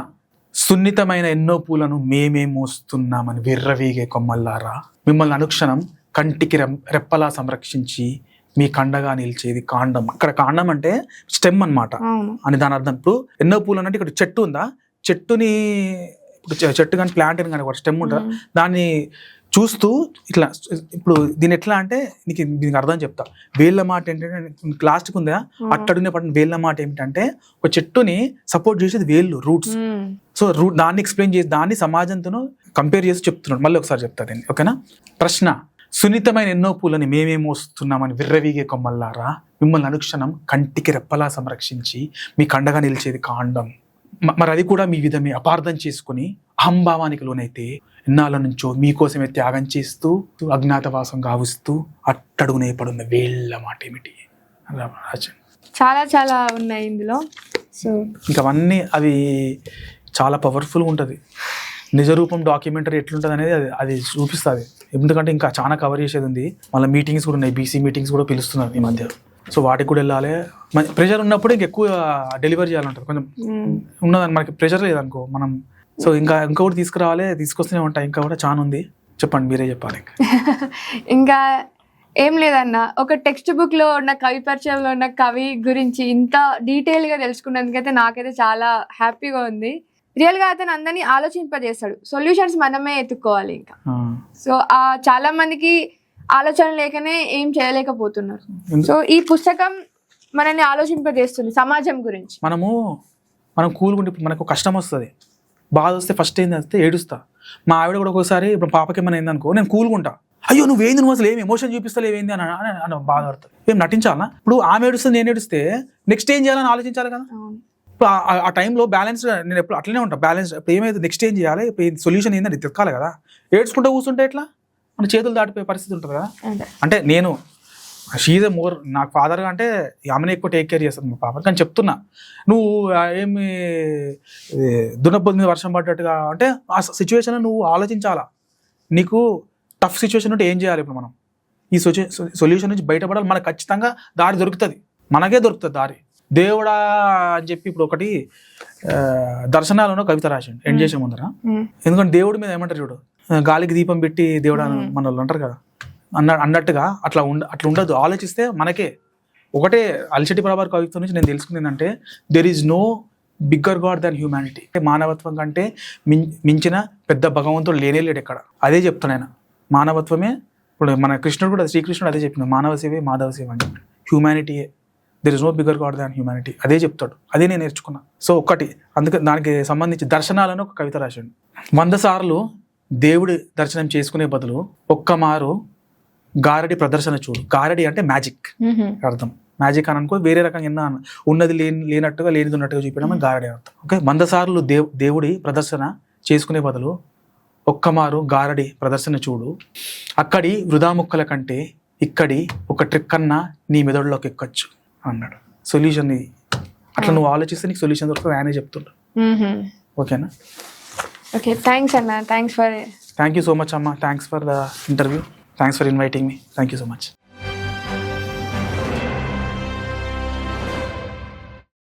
S1: సున్నితమైన ఎన్నో పూలను మేమే మోస్తున్నామని విర్రవీగే కొమ్మల్లారా, మిమ్మల్ని అనుక్షణం కంటికి రెప్పలా సంరక్షించి మీ కండగా నిలిచేది కాండం. అక్కడ కాండం అంటే స్టెమ్ అన్నమాట అని దాని అర్థం. ఇప్పుడు ఎన్నో పూలు అంటే ఇక్కడ చెట్టు ఉందా, చెట్టుని చెట్టు కానీ ప్లాంట్ కానీ ఒక స్టెమ్ ఉంటుంది, దాన్ని చూస్తూ ఇట్లా. ఇప్పుడు దీని ఎట్లా అంటే దీనికి అర్థం చెప్తా. వేళ్ళ మాట ఏంటంటే లాస్ట్కి ఉందా, అట్టడునే పడిన వేళ్ళ మాట ఏమిటంటే ఒక చెట్టుని సపోర్ట్ చేసేది వేళ్ళు, రూట్స్. సో దాన్ని ఎక్స్ప్లెయిన్ చేసి దాన్ని సమాజంతో కంపేర్ చేసి చెప్తున్నాడు. మళ్ళీ ఒకసారి చెప్తా దీన్ని, ఓకేనా? ప్రశ్న: సున్నితమైన ఎన్నో పూలని మేమే మోస్తున్నామని విర్రవీగే కొమ్మల్లారా, మిమ్మల్ని అనుక్షణం కంటికి రెప్పలా సంరక్షించి మీ కండగా నిలిచేది కాండం. మరి అది కూడా మీ విధమే అపార్థం చేసుకుని అహంభావానికి లోనైతే ఎన్నాళ్ళ నుంచో మీకోసమే త్యాగం చేస్తూ అజ్ఞాతవాసం గావిస్తూ అట్టడుగునే పడున్న వేళ్ళ మాట ఏమిటి?
S2: చాలా చాలా ఉన్నాయి ఇందులో. సో
S1: ఇంకా అవన్నీ అవి చాలా పవర్ఫుల్గా ఉంటుంది. నిజరూపం డాక్యుమెంటరీ ఎట్లుంటుంది అనేది అది చూపిస్తుంది. ఎందుకంటే ఇంకా చాలా కవర్ చేసేది ఉంది. మళ్ళీ మీటింగ్స్ కూడా ఉన్నాయి, బీసీ మీటింగ్స్ కూడా పిలుస్తున్నారు ఈ మధ్య. సో వాటికి కూడా వెళ్ళాలి. ప్రెషర్ ఉన్నప్పుడు ఇంకెక్కువ డెలివరీ చేయాలంటారు. కొంచెం ఉన్నదని మనకి ప్రెషర్ లేదనుకో మనం. సో ఇంకొకటి తీసుకురావాలి, తీసుకొస్తూనే ఉంటాయి. ఇంకా కూడా చాలా ఉంది. చెప్పండి, మీరే చెప్పాలి.
S2: ఇంకా ఏం లేదన్న, ఒక టెక్స్ట్ బుక్ లో ఉన్న కవి పరిచయంలో ఉన్న కవి గురించి ఇంత డీటెయిల్ గా తెలుసుకున్నందుకైతే నాకైతే చాలా హ్యాపీగా ఉంది. రియల్ గా అతను అందరినీ ఆలోచింపజేస్తాడు. సొల్యూషన్స్ మనమే ఎత్తుక్కోవాలి ఇంకా. సో చాలా మందికి ఆలోచన లేకనే ఏం చేయలేకపోతున్నారు. సో ఈ పుస్తకం మనల్ని ఆలోచింపజేస్తుంది సమాజం గురించి.
S1: మనం కూలుకుంటే ఇప్పుడు మనకు కష్టం వస్తుంది, బాధ వస్తే ఫస్ట్ ఏంటంటే ఏడుస్తా. మా ఆవిడ కూడా ఒకసారి ఇప్పుడు పాపకి ఏమైనా ఏందనుకో నేను కూలుకుంటా, అయ్యో నువ్వేంది నువ్వు అసలు ఏం ఎమోషన్ చూపిస్తలేవు ఏంది అని బాధపడతా. ఏం నటించాలా? ఇప్పుడు ఆమె ఏడుస్తుంది నేను ఏడుస్తే నెక్స్ట్ ఏం చేయాలని ఆలోచించాలి కదా. ఇప్పుడు ఆ టైంలో బ్యాలెన్స్ నేను ఎప్పుడు అట్లనే ఉంటాను, బ్యాలెన్స్ ఇప్పుడు ఏమైతే నెక్స్ట్ ఏం చేయాలి, ఇప్పుడు సొల్యూషన్ ఏందని తెక్కాలి కదా. ఏడ్చుకుంటూ కూర్చుంటే ఎట్లా, మన చేతులు దాటిపోయే పరిస్థితి ఉంటుంది కదా. అంటే నేను షీజ్ మోర్ నాకు ఫాదర్గా అంటే ఆమెను ఎక్కువ టేక్ కేర్ చేస్తాను మా పాప. కానీ చెప్తున్నా నువ్వు ఏమి దున్నపోతు మీద వర్షం పడ్డట్టుగా అంటే ఆ సిచ్యువేషన్ నువ్వు ఆలోచించాలా. నీకు టఫ్ సిచ్యువేషన్ ఉంటే ఏం చేయాలి, ఇప్పుడు మనం ఈ సొల్యూషన్ నుంచి బయటపడాలి. మనకు ఖచ్చితంగా దారి దొరుకుతుంది, మనకే దొరుకుతుంది దారి. దేవుడా అని చెప్పి ఇప్పుడు ఒకటి దర్శనాలను కవిత రాసిండు ఎండ్ చేసే ముందర. ఎందుకంటే దేవుడి మీద ఏమంటారు చూడు, గాలికి దీపం పెట్టి దేవుడు మన వాళ్ళు అంటారు కదా, అన్నట్టుగా అట్లా ఉండదు. ఆలోచిస్తే మనకే ఒకటే. అలిశెట్టి ప్రభాకర్ కవిత్వం నుంచి నేను తెలుసుకుంది ఏంటంటే there is no bigger god than humanity. మానవత్వం కంటే మించిన పెద్ద భగవంతుడు లేనే లేడు ఎక్కడ. అదే చెప్తాను ఆయన, మానవత్వమే. ఇప్పుడు మన కృష్ణుడు కూడా, శ్రీకృష్ణుడు అదే చెప్పిన, మానవ సేవే మాధవ సేవ అని చెప్పి. హ్యూమానిటీయే, there is no bigger god than humanity. అదే చెప్తాడు, అదే నేను నేర్చుకున్నా. సో ఒకటి అందుకే దానికి సంబంధించి దర్శనాలను ఒక కవిత రాశాడు. 100 సార్లు దేవుడి దర్శనం చేసుకునే బదులు ఒక్క మారు గారడి ప్రదర్శన చూడు. గారడి అంటే మ్యాజిక్ అర్థం. మ్యాజిక్ అని అనుకో, వేరే రకంగా ఎన్నో ఉన్నది లేనట్టుగా లేనిది ఉన్నట్టుగా చూపించడం గారడి అర్థం. ఓకే, 100 సార్లు దేవుడి ప్రదర్శన చేసుకునే బదులు ఒక్కమారు గారడి ప్రదర్శన చూడు. అక్కడి వృధా ముక్కల కంటే ఇక్కడి ఒక ట్రిక్ అన్నా నీ మెదడులోకి ఎక్కొచ్చు అన్నాడు. సొల్యూషన్ ఇది. అట్లా నువ్వు ఆలోచిస్తే నీకు సొల్యూషన్ దొరుకుతుంది, ఆయనే చెప్తుండ్రు. ఓకేనా?
S2: ఓకే, థ్యాంక్స్ అన్న. థ్యాంక్ యూ సో మచ్ అమ్మ. Thanks for the interview. Thanks for inviting me. Thank you so much.